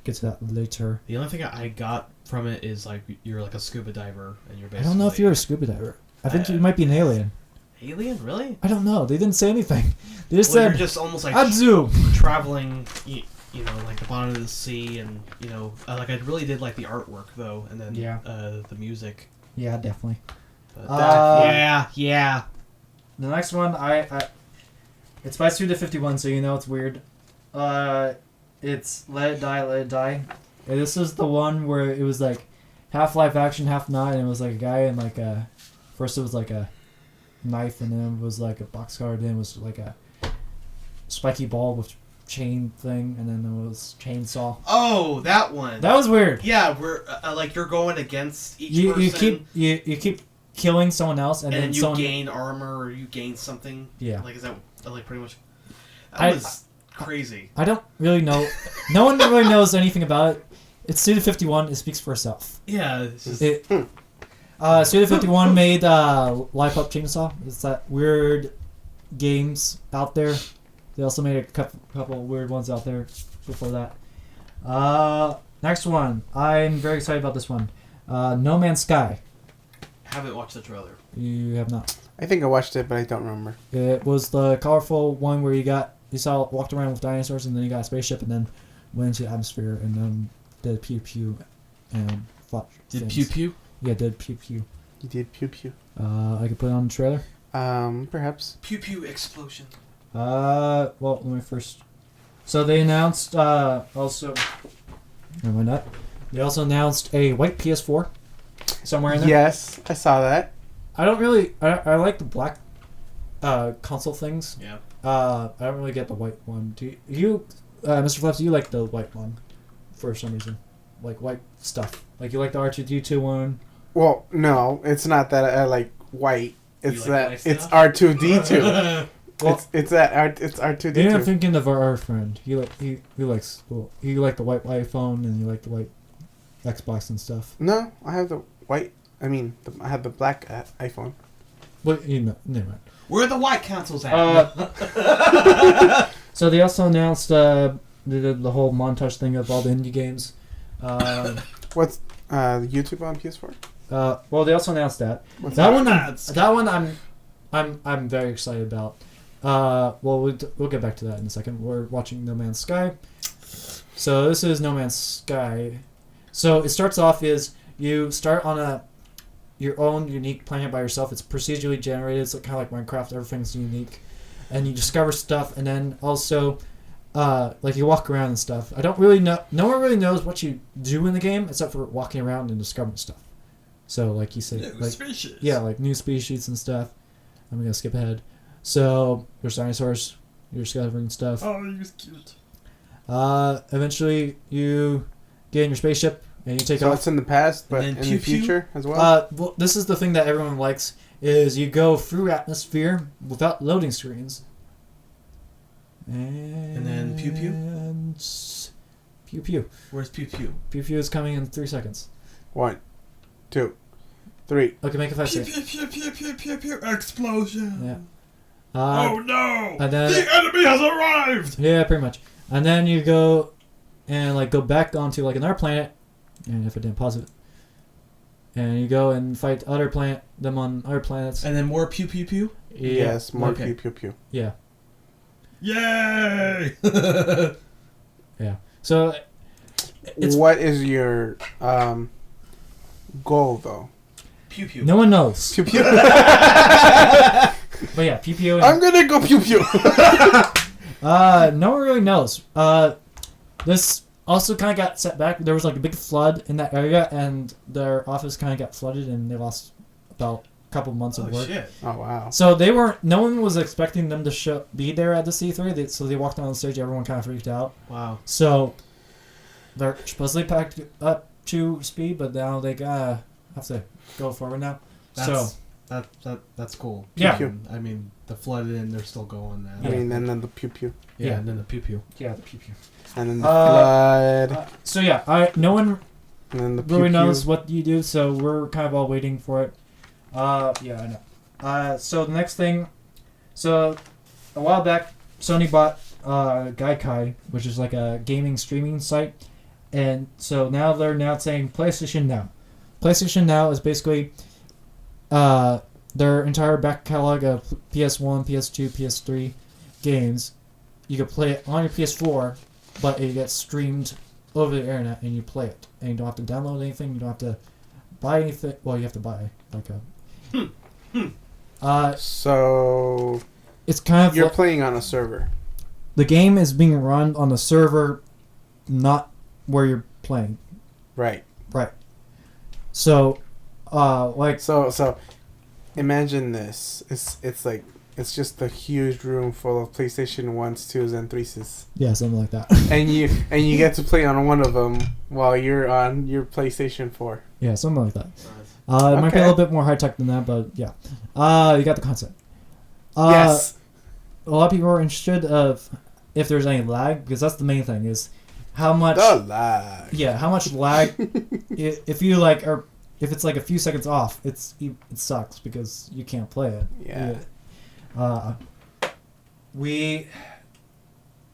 Speaker 1: get to that later.
Speaker 4: The only thing I got from it is like you're like a scuba diver and you're basically.
Speaker 1: I don't know if you're a scuba diver. I think you might be an alien.
Speaker 3: Alien, really?
Speaker 1: I don't know. They didn't say anything. They just
Speaker 3: Well, you're
Speaker 1: said
Speaker 3: just almost like
Speaker 1: Abzu.
Speaker 3: traveling, you know, like the bottom of the sea, and you know, like I really did like the artwork though, and then
Speaker 1: Yeah.
Speaker 3: the music.
Speaker 1: Yeah, definitely.
Speaker 3: But yeah.
Speaker 1: The next one, it's by Suda51, so you know it's weird. It's Let It Die, Let It Die. And this is the one where it was like half live action, half not, and it was like a guy and like a. First it was like a knife, and then it was like a boxcar, then it was like a spiky ball with chain thing, and then there was chainsaw.
Speaker 3: Oh, that one.
Speaker 1: That was weird.
Speaker 3: Yeah, where like you're going against each
Speaker 1: You
Speaker 3: person.
Speaker 1: you keep killing someone else, and
Speaker 3: and
Speaker 1: then
Speaker 3: you
Speaker 1: someone.
Speaker 3: gain armor or you gain something.
Speaker 1: Yeah.
Speaker 3: Like is that like pretty much? That
Speaker 1: I-
Speaker 3: was crazy.
Speaker 1: I don't really know. No one really knows anything about it. It's Suda51. It speaks for itself.
Speaker 3: Yeah. It's just,
Speaker 1: Suda51 made Life Up Chainsaw. It's that weird games out there. They also made a couple weird ones out there before that. Next one. I'm very excited about this one. No Man's Sky.
Speaker 3: haven't watched the trailer.
Speaker 1: You have not.
Speaker 2: I think I watched it, but I don't remember.
Speaker 1: It was the colorful one where you saw walked around with dinosaurs, and then you got a spaceship, and then went into the atmosphere, and then did pew pew and fought.
Speaker 3: Did
Speaker 1: things.
Speaker 3: Pew Pew?
Speaker 1: Yeah, did pew pew.
Speaker 2: You did pew pew.
Speaker 1: I could put it on the trailer.
Speaker 2: Perhaps.
Speaker 3: Pew Pew Explosion.
Speaker 1: Well, let me first. So they announced also. Never mind that. They also announced a white PS4 somewhere in there.
Speaker 2: Yes, I saw that.
Speaker 1: I don't really. I like the black console things.
Speaker 3: Yeah.
Speaker 1: I don't really get the white one. Do you, Mr. Flaps? Do you like the white one for some reason? Like white stuff. Like you like the R2D2 one.
Speaker 2: Well, no, it's not that I like white. It's
Speaker 3: like
Speaker 2: that
Speaker 3: white
Speaker 2: it's
Speaker 3: stuff?
Speaker 2: R2D2.
Speaker 1: Well,
Speaker 2: it's that it's
Speaker 1: I'm
Speaker 2: R2D2.
Speaker 1: thinking of our friend. He likes he like the white iPhone and you like the white Xbox and stuff.
Speaker 2: No, I have the white. I mean, I have the black iPhone.
Speaker 1: But you know, never mind.
Speaker 3: Where are the white consoles at?
Speaker 1: So they also announced they did the whole montage thing of all the indie games.
Speaker 2: What's YouTube on PS4?
Speaker 1: Well, they also announced that.
Speaker 2: What's
Speaker 1: That
Speaker 2: that?
Speaker 1: one I'm very excited about. We'll get back to that in a second. We're watching No Man's Sky. So this is No Man's Sky. So it starts off is you start on your own unique planet by yourself. It's procedurally generated. It's kind of like Minecraft. Everything's unique, and you discover stuff. And then also, like you walk around and stuff. I don't really know. No one really knows what you do in the game except for walking around and discovering stuff. So like you said, like
Speaker 3: species.
Speaker 1: yeah, like new species and stuff. I'm gonna skip ahead. So there's dinosaurs. You're discovering stuff.
Speaker 3: Oh, he was cute.
Speaker 1: Eventually you get in your spaceship and you take
Speaker 2: So
Speaker 1: off.
Speaker 2: it's in the past, but
Speaker 3: And
Speaker 2: in
Speaker 3: then
Speaker 2: the
Speaker 3: pew pew?
Speaker 2: future as well.
Speaker 1: Well, this is the thing that everyone likes is you go through atmosphere without loading screens. And
Speaker 3: then pew pew?
Speaker 1: Pew pew.
Speaker 3: Where's Pew Pew?
Speaker 1: Pew pew is coming in 3 seconds.
Speaker 2: 1, 2, 3.
Speaker 1: Okay, make it 5
Speaker 3: Pew
Speaker 1: seconds.
Speaker 3: Pew Pew Pew Pew Pew Pew Explosion.
Speaker 1: Yeah.
Speaker 3: Oh no!
Speaker 1: and then-
Speaker 3: The enemy has arrived.
Speaker 1: Yeah, pretty much. And then you go and like go back onto like another planet, and if I didn't pause it, and you go and fight them on other planets.
Speaker 3: And then more Pew Pew Pew.
Speaker 1: Yeah.
Speaker 2: Yes, more
Speaker 3: Okay.
Speaker 2: pew pew pew.
Speaker 1: Yeah.
Speaker 3: Yay!
Speaker 1: Yeah. So it's
Speaker 2: What is your goal though?
Speaker 3: Pew Pew.
Speaker 1: no one knows.
Speaker 2: Pew pew.
Speaker 1: But yeah, PPO.
Speaker 2: I'm gonna go pew pew.
Speaker 1: No one really knows. This also kind of got set back. There was like a big flood in that area, and their office kind of got flooded, and they lost about a couple months of
Speaker 3: Oh
Speaker 1: work.
Speaker 3: shit!
Speaker 2: Oh wow.
Speaker 1: So they weren't. No one was expecting them to be there at the C3. So they walked on the stage. Everyone kind of freaked out.
Speaker 3: Wow.
Speaker 1: So they're supposedly packed up to speed, but now they gotta have to go forward now.
Speaker 3: That's that's cool.
Speaker 1: Yeah.
Speaker 2: Pew
Speaker 3: I mean, the flooded and they're still going now.
Speaker 2: I mean, and then the pew pew,
Speaker 3: Yeah,
Speaker 1: Yeah.
Speaker 3: and then the Pew Pew.
Speaker 1: Yeah, the pew pew.
Speaker 2: and then the flood,
Speaker 1: So yeah, no one
Speaker 2: and then the pew
Speaker 1: really
Speaker 2: pew.
Speaker 1: knows what you do, so we're kind of all waiting for it. Yeah, I know. So the next thing, so a while back, Sony bought Gaikai, which is like a gaming streaming site, and so now they're saying PlayStation Now. PlayStation Now is basically, their entire back catalog of PS1, PS2, PS3 games. You could play it on your PS4, but it gets streamed over the internet, and you play it. And you don't have to download anything. You don't have to buy anything. Well, you have to buy like a.
Speaker 2: So
Speaker 1: It's kind of
Speaker 2: you're
Speaker 1: like,
Speaker 2: playing on a server.
Speaker 1: the game is being run on the server, not where you're playing.
Speaker 2: Right.
Speaker 1: Right. So, like
Speaker 2: So imagine this. It's like it's just a huge room full of PlayStation 1s, 2s, and 3s.
Speaker 1: yeah, something like that.
Speaker 2: And you get to play on one of them while you're on your PlayStation 4.
Speaker 1: Yeah, something like that. It might be a
Speaker 2: Okay.
Speaker 1: little bit more high tech than that, but yeah. You got the concept.
Speaker 2: Yes.
Speaker 1: A lot of people are interested of if there's any lag, because that's the main thing is how much.
Speaker 2: The lag.
Speaker 1: Yeah, how much lag? If you like, or if it's like a few seconds off, it sucks because you can't play it.
Speaker 2: Yeah.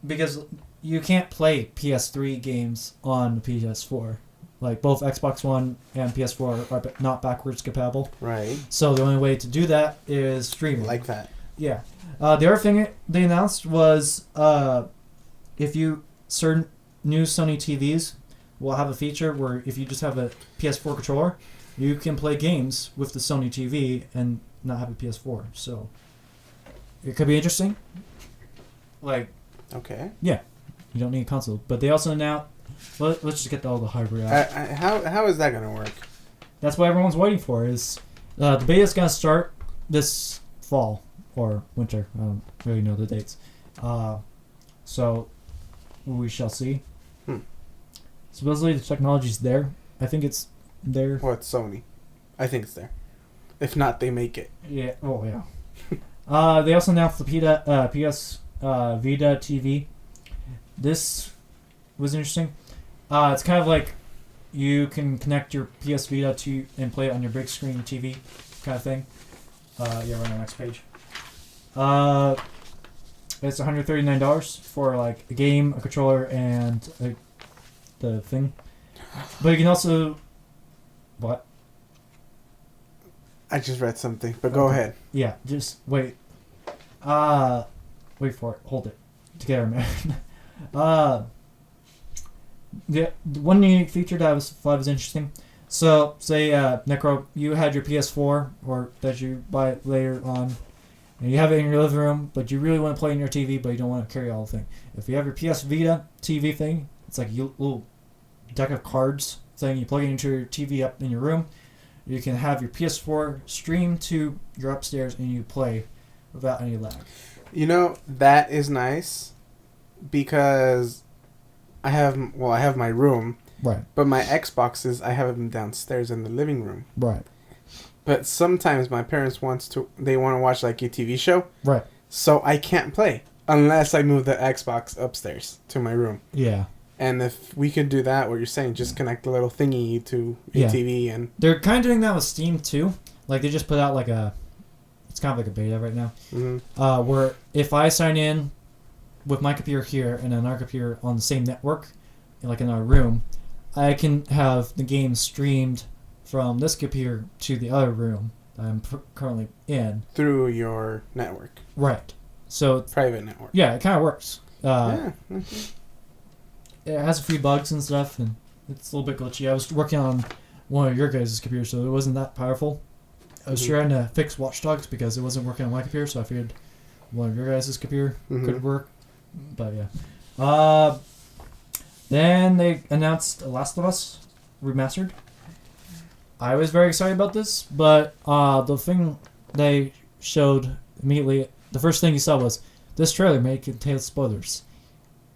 Speaker 1: Because you can't play PS3 games on the PS4. Like both Xbox One and PS4 are not backwards compatible.
Speaker 2: Right.
Speaker 1: So the only way to do that is streaming.
Speaker 2: Like that.
Speaker 1: Yeah. The other thing they announced was if you certain new Sony TVs will have a feature where if you just have a PS4 controller, you can play games with the Sony TV and not have a PS4. So it could be interesting. Like,
Speaker 2: Okay.
Speaker 1: you don't need a console. But they also announced, let's just get all the hardware out.
Speaker 2: How is that gonna work?
Speaker 1: That's what everyone's waiting for. Is the beta is gonna start this fall or winter. I don't really know the dates. So we shall see. Supposedly the technology's there. I think it's there.
Speaker 2: Well, it's Sony. I think it's there. If not, they make it.
Speaker 1: Yeah. Oh yeah. They also announced the PS Vita TV. This was interesting. It's kind of like you can connect your PS Vita to and play it on your big screen TV, kind of thing. Yeah, we're on the next page. It's $139 for like a game, a controller, and the thing. But you can also what?
Speaker 2: I just read something, but go
Speaker 1: Okay.
Speaker 2: ahead.
Speaker 1: Yeah, just wait. Wait for it. Hold it together, man. The one unique feature that I thought was interesting. So, say, Necro, you had your PS4, or that you buy later on, and you have it in your living room, but you really want to play on your TV, but you don't want to carry all the thing. If you have your PS Vita TV thing, it's like a little deck of cards thing. You plug it into your TV up in your room. You can have your PS4 stream to your upstairs, and you play without any lag.
Speaker 2: You know, that is nice because I have my room,
Speaker 1: Right.
Speaker 2: but my Xboxes, I have them downstairs in the living room.
Speaker 1: Right.
Speaker 2: But sometimes my parents want to watch like a TV show,
Speaker 1: Right.
Speaker 2: so I can't play unless I move the Xbox upstairs to my room.
Speaker 1: Yeah.
Speaker 2: And if we could do that, what you're saying, just connect the little thingy to a
Speaker 1: Yeah.
Speaker 2: TV and
Speaker 1: They're kind of doing that with Steam too. Like they just put out like it's kind of like a beta right now. Where if I sign in with my computer here and another computer on the same network, like in our room, I can have the game streamed from this computer to the other room that I'm currently in.
Speaker 2: through your network,
Speaker 1: Right. So
Speaker 2: private network.
Speaker 1: yeah, it kind of works.
Speaker 2: Yeah.
Speaker 1: It has a few bugs and stuff, and it's a little bit glitchy. I was working on one of your guys' computers, so it wasn't that powerful. I was trying to fix Watch Dogs because it wasn't working on my computer, so I figured one of your guys' computer could work. But yeah. Then they announced Last of Us Remastered. I was very excited about this, but the thing they showed immediately, the first thing you saw was this trailer may contain spoilers.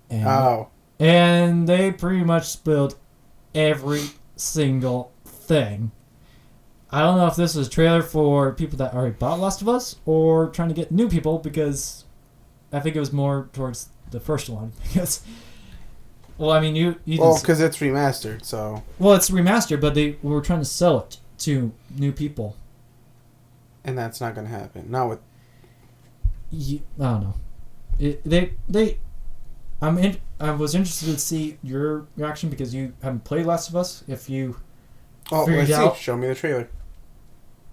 Speaker 1: And And they pretty much spilled every single thing. I don't know if this is a trailer for people that already bought Last of Us or trying to get new people, because I think it was more towards the first one. Because, well, I mean, you
Speaker 2: because it's remastered, so.
Speaker 1: well, it's remastered, but they were trying to sell it to new people.
Speaker 2: And that's not gonna happen. Not with.
Speaker 1: I don't know. I was interested to see your reaction because you haven't played Last of Us. If you
Speaker 2: Oh,
Speaker 1: figured
Speaker 2: let's
Speaker 1: out,
Speaker 2: see. Show me the trailer.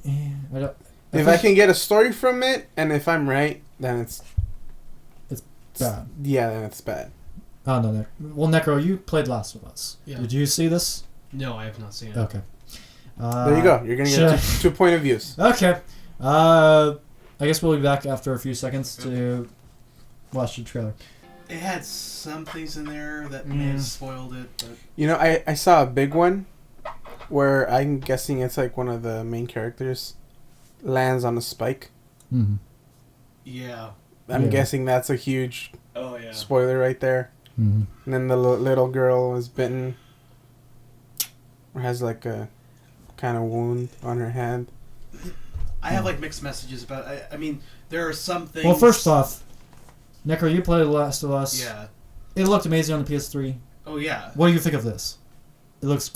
Speaker 1: I don't.
Speaker 2: If I can get a story from it, and if I'm right, then it's
Speaker 1: bad.
Speaker 2: Yeah, then it's bad.
Speaker 1: Oh no, well, Necro, you played Last of Us.
Speaker 4: Yeah.
Speaker 1: Did you see this?
Speaker 4: No, I have not seen it.
Speaker 1: Okay.
Speaker 2: There you go. You're gonna get two point of views.
Speaker 1: Okay. I guess we'll be back after a few seconds to watch the trailer.
Speaker 4: It had some things in there that may have spoiled it, but
Speaker 2: You know, I saw a big one where I'm guessing it's like one of the main characters lands on a spike.
Speaker 1: Mm-hmm.
Speaker 4: yeah.
Speaker 2: I'm
Speaker 1: Yeah.
Speaker 2: guessing that's a huge
Speaker 4: Oh yeah.
Speaker 2: spoiler right there.
Speaker 1: Mm-hmm.
Speaker 2: And then the little girl is bitten, or has like a kind of wound on her hand.
Speaker 4: I have like mixed messages about. I mean, there are some things.
Speaker 1: Well, first off, Necro, you played Last of Us.
Speaker 4: Yeah.
Speaker 1: It looked amazing on the PS3.
Speaker 4: Oh yeah.
Speaker 1: What do you think of this? It looks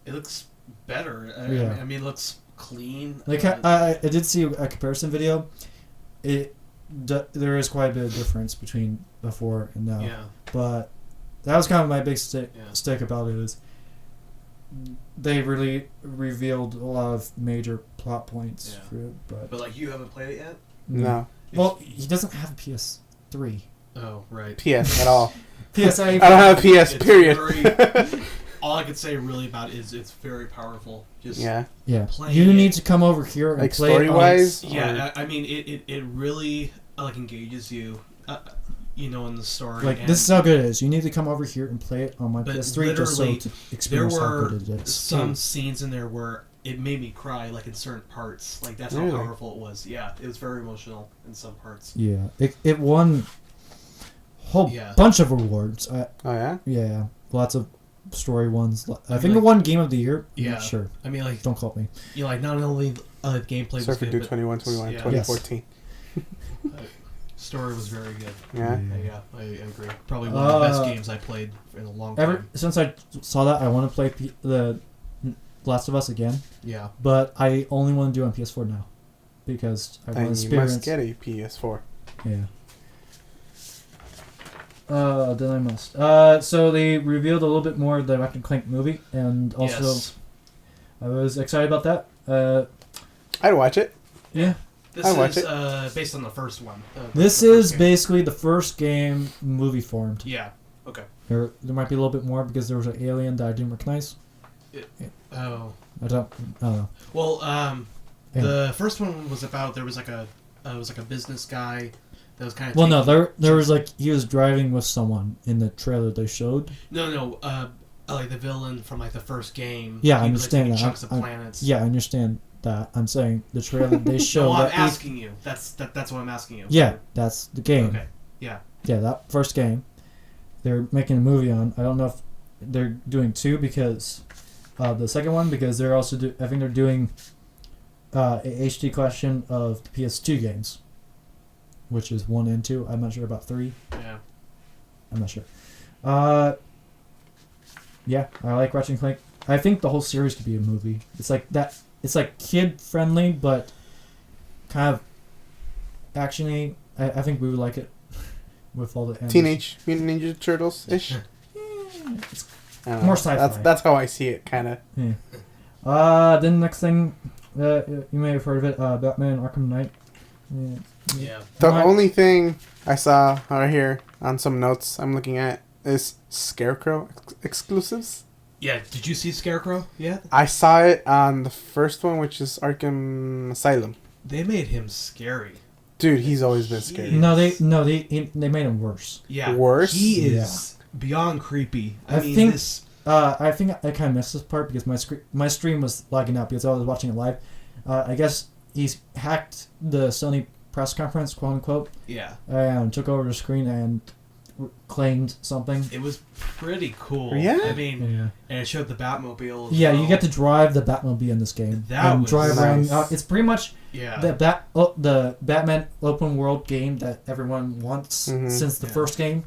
Speaker 4: It looks better.
Speaker 1: Yeah.
Speaker 4: I mean, it looks clean.
Speaker 1: like I did see a comparison video. There is quite a bit of difference between before and now.
Speaker 4: Yeah.
Speaker 1: But that was kind of my big stick
Speaker 4: Yeah.
Speaker 1: about it is they really revealed a lot of major plot points
Speaker 4: Yeah.
Speaker 1: for it.
Speaker 4: But like, you haven't played it yet.
Speaker 2: No.
Speaker 1: Well, he doesn't have a PS3.
Speaker 4: Oh right.
Speaker 2: PS at all.
Speaker 1: PSA.
Speaker 2: I don't have a PS.
Speaker 4: It's
Speaker 2: Period.
Speaker 4: very- all I could say really about it is it's very powerful. Just
Speaker 2: Yeah.
Speaker 1: Yeah.
Speaker 4: playing
Speaker 1: You
Speaker 4: it-
Speaker 1: need to come over here and
Speaker 2: Like
Speaker 1: play it on-
Speaker 2: story-wise?
Speaker 4: Yeah, I mean, it really like engages you, you know, in the story.
Speaker 1: Like,
Speaker 4: and
Speaker 1: this is how good it is. You need to come over here and play it on my
Speaker 4: But
Speaker 1: PS3 just so
Speaker 4: literally,
Speaker 1: to
Speaker 4: there
Speaker 1: experience how
Speaker 4: were
Speaker 1: good it is.
Speaker 4: some scenes in there where it made me cry, like in certain parts. Like that's
Speaker 2: Really?
Speaker 4: how powerful it was. Yeah, it was very emotional in some parts.
Speaker 1: Yeah. It won a whole
Speaker 4: Yeah.
Speaker 1: bunch of awards.
Speaker 2: Oh yeah.
Speaker 1: Yeah. Lots of story ones. I
Speaker 4: mean,
Speaker 1: think it
Speaker 4: like-
Speaker 1: won Game of the Year. I'm
Speaker 4: Yeah.
Speaker 1: not sure.
Speaker 4: I mean, like
Speaker 1: Don't quote me.
Speaker 4: you know, like not only gameplay was
Speaker 2: Surfer
Speaker 4: good,
Speaker 2: Dude
Speaker 4: but
Speaker 2: 2121
Speaker 4: yeah.
Speaker 2: 2014.
Speaker 4: story was very good.
Speaker 2: Yeah.
Speaker 4: Yeah, I agree. Probably one of the best
Speaker 1: Uh,
Speaker 4: games I played in a long time.
Speaker 1: Ever since I saw that, I want to play the Last of Us again,
Speaker 4: Yeah.
Speaker 1: but I only want to do it on PS4 now because I want to
Speaker 2: And you
Speaker 1: experience.
Speaker 2: must get a PS4.
Speaker 1: Yeah. Then I must. So they revealed a little bit more of the Ratchet and Clank movie, and also
Speaker 4: Yes.
Speaker 1: I was excited about that.
Speaker 2: I'd watch it.
Speaker 1: Yeah.
Speaker 4: This
Speaker 2: I watch
Speaker 4: is
Speaker 2: it.
Speaker 4: based on the first one.
Speaker 1: This
Speaker 4: the first
Speaker 1: is
Speaker 4: game.
Speaker 1: basically the first game movie formed.
Speaker 4: Yeah. Okay.
Speaker 1: There might be a little bit more because there was an alien that I didn't recognize.
Speaker 4: Oh.
Speaker 1: I don't know.
Speaker 4: Well,
Speaker 1: Yeah.
Speaker 4: the first one was about there was like a business guy that was kind of
Speaker 1: Well, no, there was like he was driving with someone in the trailer they showed.
Speaker 4: no like the villain from like the first game.
Speaker 1: Yeah, I
Speaker 4: he was, like,
Speaker 1: understand
Speaker 4: taking
Speaker 1: that.
Speaker 4: chunks of
Speaker 1: I-
Speaker 4: planets.
Speaker 1: Yeah, I understand that. I'm saying the trailer they showed.
Speaker 4: No, I'm
Speaker 1: that
Speaker 4: asking you. That's what I'm asking you.
Speaker 1: Yeah, that's the game.
Speaker 4: Okay. Yeah.
Speaker 1: Yeah, that first game. They're making a movie on. I don't know if they're doing two because the second one because they're also I think they're doing a HD collection of the PS2 games, which is 1 and 2. I'm not sure about 3.
Speaker 4: Yeah.
Speaker 1: I'm not sure. Yeah, I like Ratchet and Clank. I think the whole series could be a movie. It's like that. It's like kid friendly, but kind of actiony. I think we would like it with all the animals.
Speaker 2: Teenage Mutant Ninja Turtles ish.
Speaker 1: It's
Speaker 2: More
Speaker 1: more sci-fi.
Speaker 2: That's how I see it, kind of.
Speaker 1: Yeah. Then next thing, you may have heard of it. Batman: Arkham Knight. Yeah.
Speaker 4: Yeah.
Speaker 2: The
Speaker 1: Right.
Speaker 2: only thing I saw right here on some notes I'm looking at is Scarecrow exclusives.
Speaker 4: Yeah. Did you see Scarecrow yet?
Speaker 2: I saw it on the first one, which is Arkham Asylum.
Speaker 4: They made him scary.
Speaker 2: Dude, he's always been scary.
Speaker 1: No, they made him worse.
Speaker 4: Yeah.
Speaker 2: Worse?
Speaker 4: He is beyond creepy. I mean,
Speaker 1: think-
Speaker 4: this.
Speaker 1: I think I kind of missed this part because my stream was lagging out because I was watching it live. I guess he's hacked the Sony press conference, quote unquote,
Speaker 4: Yeah.
Speaker 1: and took over the screen and claimed something.
Speaker 4: It was pretty cool.
Speaker 2: Yeah?
Speaker 4: I mean,
Speaker 1: Yeah.
Speaker 4: and it showed the Batmobile. As
Speaker 1: Yeah,
Speaker 4: well.
Speaker 1: you get to drive the Batmobile in this game
Speaker 4: That
Speaker 1: and
Speaker 4: was
Speaker 1: drive around.
Speaker 2: nice.
Speaker 1: It's pretty much
Speaker 4: Yeah.
Speaker 1: the Batman open world game that everyone wants
Speaker 2: Mhm.
Speaker 1: since the
Speaker 4: Yeah.
Speaker 1: first game.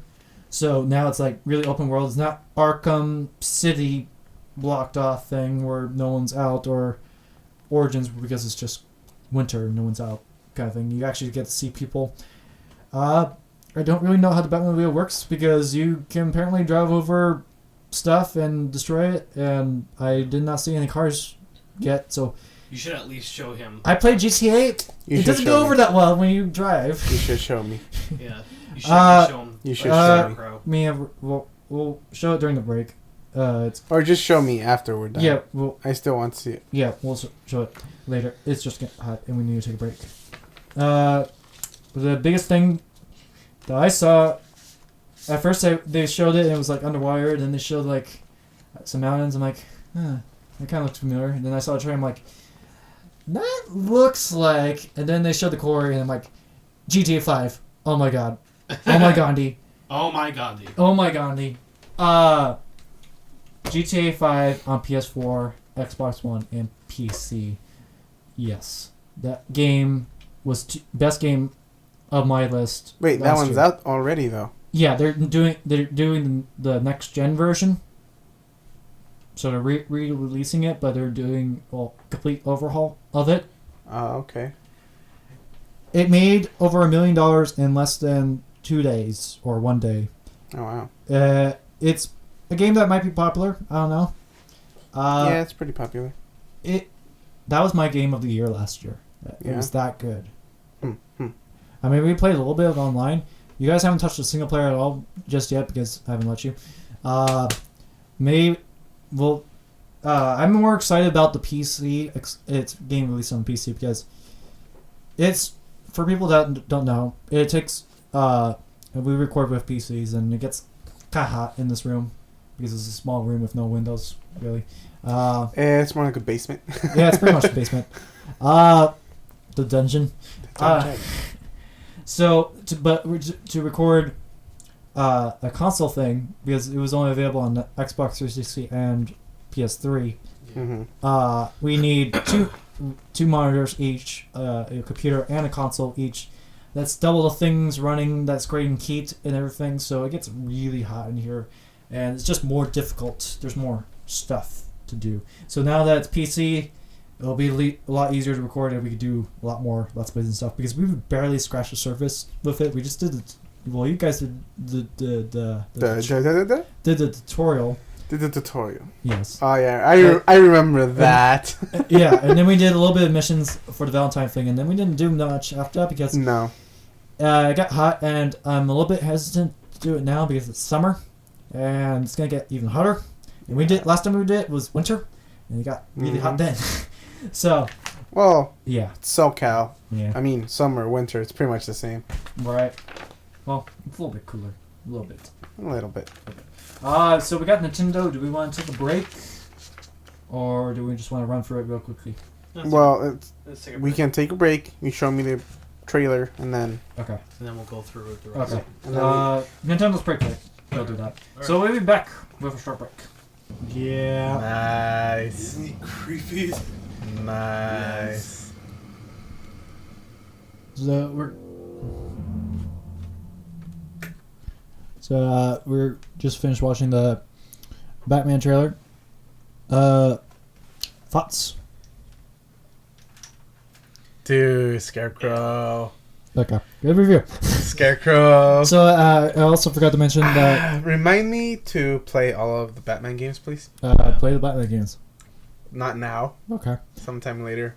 Speaker 1: So now it's like really open world. It's not Arkham City blocked off thing where no one's out or Origins because it's just winter and no one's out kind of thing. You actually get to see people. I don't really know how the Batmobile works because you can apparently drive over stuff and destroy it, and I did not see any cars yet. So
Speaker 4: You should at least show him.
Speaker 1: I played GTA.
Speaker 2: You
Speaker 1: It
Speaker 2: should
Speaker 1: doesn't
Speaker 2: show
Speaker 1: go
Speaker 2: me.
Speaker 1: over that well when you drive.
Speaker 2: You should show me.
Speaker 4: Yeah. You should at least show him.
Speaker 2: You should
Speaker 4: like,
Speaker 2: show me.
Speaker 4: Scarecrow.
Speaker 1: Me and we'll show it during the break. It's
Speaker 2: Or just show me after we're done.
Speaker 1: yeah. We'll
Speaker 2: I still want to see it.
Speaker 1: yeah. We'll show it later. It's just getting hot and we need to take a break. The biggest thing that I saw at first, they showed it and it was like underwater. And then they showed like some mountains. I'm like, that kind of looks familiar. And then I saw a train. I'm like, that looks like. And then they showed the core and I'm like, GTA 5. Oh my god. Oh my Gandhi.
Speaker 4: Oh my god, dude.
Speaker 1: Oh my Gandhi. GTA 5 on PS4, Xbox One, and PC. Yes, that game was best game of my list.
Speaker 2: Wait, that
Speaker 1: last
Speaker 2: one's
Speaker 1: year.
Speaker 2: out already though.
Speaker 1: Yeah, they're doing the next gen version. So they're re-releasing it, but they're doing complete overhaul of it.
Speaker 2: Oh, okay.
Speaker 1: It made over $1 million in less than 2 days or 1 day.
Speaker 2: Oh wow.
Speaker 1: It's a game that might be popular. I don't know.
Speaker 2: Yeah, it's pretty popular.
Speaker 1: That was my game of the year last year. It
Speaker 2: Yeah.
Speaker 1: was that good.
Speaker 2: Hmm.
Speaker 1: I mean, we played a little bit of online. You guys haven't touched the single player at all just yet because I haven't let you. I'm more excited about the PC. It's game release on PC because it's for people that don't know. It takes we record with PCs and it gets kind of hot in this room because it's a small room with no windows really.
Speaker 2: It's more like a basement.
Speaker 1: Yeah, it's pretty much the basement. The dungeon. So, to record a console thing, because it was only available on the Xbox 360 and PS3, we need two monitors each, a computer and a console each. That's double the things running, that's creating heat and everything, so it gets really hot in here. And it's just more difficult. There's more stuff to do. So now that it's PC, it'll be a lot easier to record and we could do a lot more Let's Plays and stuff because we barely scratched the surface with it. We just did you guys did the tutorial.
Speaker 2: Did the tutorial.
Speaker 1: Yes.
Speaker 2: Oh yeah, I remember that.
Speaker 1: Yeah, and then we did a little bit of missions for the Valentine thing, and then we didn't do much after that because
Speaker 2: No.
Speaker 1: it got hot, and I'm a little bit hesitant to do it now because it's summer, and it's gonna get even hotter. And last time we did it was winter, and it got really hot then. So.
Speaker 2: Well.
Speaker 1: Yeah.
Speaker 2: SoCal.
Speaker 1: Yeah.
Speaker 2: I mean, summer, winter, it's pretty much the same.
Speaker 1: Right. Well, it's a little bit cooler. A little bit.
Speaker 2: A little bit.
Speaker 1: So we got Nintendo. Do we want to take a break? Or do we just want to run through it real quickly?
Speaker 2: Well,
Speaker 4: Let's take a
Speaker 2: we
Speaker 4: break.
Speaker 2: can take a break. You show me the trailer, and then...
Speaker 1: Okay.
Speaker 4: And then we'll go through it the rest.
Speaker 1: Okay.
Speaker 2: And then
Speaker 1: Nintendo's break today. We'll do that. So we'll be back with a short break. Yeah.
Speaker 2: Nice.
Speaker 4: Creepy.
Speaker 2: Nice.
Speaker 1: So we're just finished watching the Batman trailer. Thoughts?
Speaker 2: Dude, Scarecrow.
Speaker 1: Okay. Good review.
Speaker 2: Scarecrow.
Speaker 1: So I also forgot to mention that
Speaker 2: Remind me to play all of the Batman games, please.
Speaker 1: play the Batman games.
Speaker 2: Not now.
Speaker 1: Okay.
Speaker 2: Sometime later.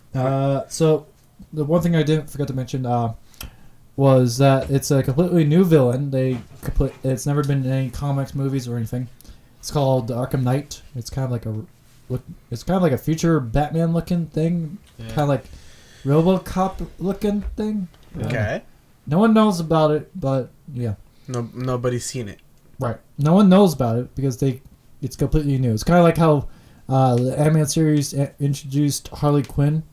Speaker 1: So the one thing I didn't forget to mention was that it's a completely new villain. It's never been in any comics, movies, or anything. It's called the Arkham Knight. It's kind of like a future Batman looking thing, kind of like RoboCop looking thing.
Speaker 2: Okay.
Speaker 1: No one knows about it, but yeah.
Speaker 2: No, nobody's seen it.
Speaker 1: Right. No one knows about it because it's completely new. It's kind of like how the animated series introduced Harley Quinn.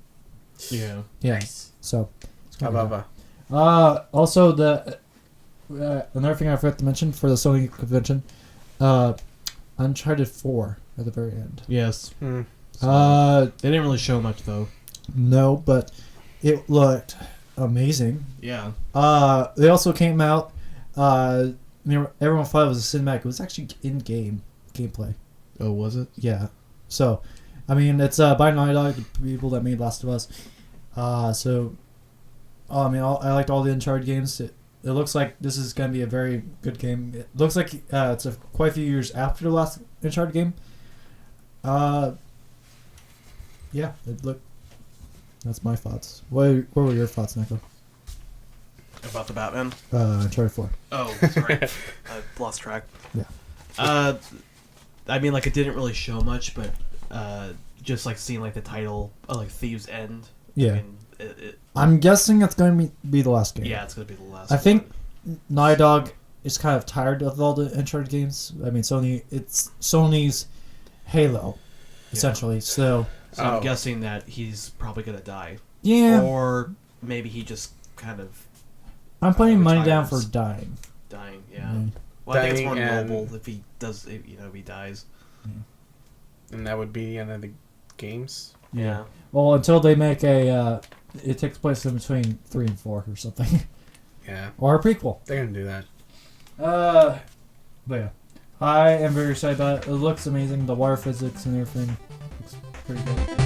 Speaker 4: Yeah.
Speaker 1: Yeah.
Speaker 2: Nice.
Speaker 1: So. It's kinda like
Speaker 2: Ababa.
Speaker 1: also the another thing I forgot to mention for the Sony convention, Uncharted 4 at the very end.
Speaker 4: Yes.
Speaker 2: Hmm.
Speaker 4: They didn't really show much though.
Speaker 1: No, but it looked amazing.
Speaker 4: Yeah.
Speaker 1: They also came out. Everyone thought it was a cinematic. It was actually in-game gameplay.
Speaker 4: Oh, was it?
Speaker 1: Yeah. So, I mean, it's by Naughty Dog, the people that made Last of Us. I liked all the Uncharted games. It looks like this is going to be a very good game. It looks like it's quite a few years after the last Uncharted game. Yeah, it looked That's my thoughts. What were your thoughts, Nico?
Speaker 3: About the Batman.
Speaker 1: Uncharted 4.
Speaker 3: Oh, sorry, I lost track.
Speaker 1: Yeah.
Speaker 3: I mean, like it didn't really show much, but just like seeing like the title, like Thieves End.
Speaker 1: Yeah.
Speaker 3: I mean,
Speaker 1: I'm guessing it's going to be the last game.
Speaker 3: yeah, it's gonna be the last.
Speaker 1: I think
Speaker 3: one.
Speaker 1: Naughty Dog is kind of tired of all the Uncharted games. I mean, it's Sony's Halo, essentially. So
Speaker 3: So I'm guessing that he's probably gonna die.
Speaker 1: yeah,
Speaker 3: Or maybe he just kind of
Speaker 1: I'm putting money down for
Speaker 3: retires.
Speaker 1: dying.
Speaker 3: dying. Yeah.
Speaker 1: Mm.
Speaker 3: Well, I think it's
Speaker 2: Dying
Speaker 3: more
Speaker 2: and-
Speaker 3: noble if he does. If he dies.
Speaker 2: And that would be the end of the games.
Speaker 3: Yeah.
Speaker 1: Well, until they make a, it takes place in between 3 and 4 or something,
Speaker 2: Yeah,
Speaker 1: or a prequel.
Speaker 2: they're gonna do that.
Speaker 1: But yeah, I am very excited about it. It looks amazing. The water physics and everything looks pretty good.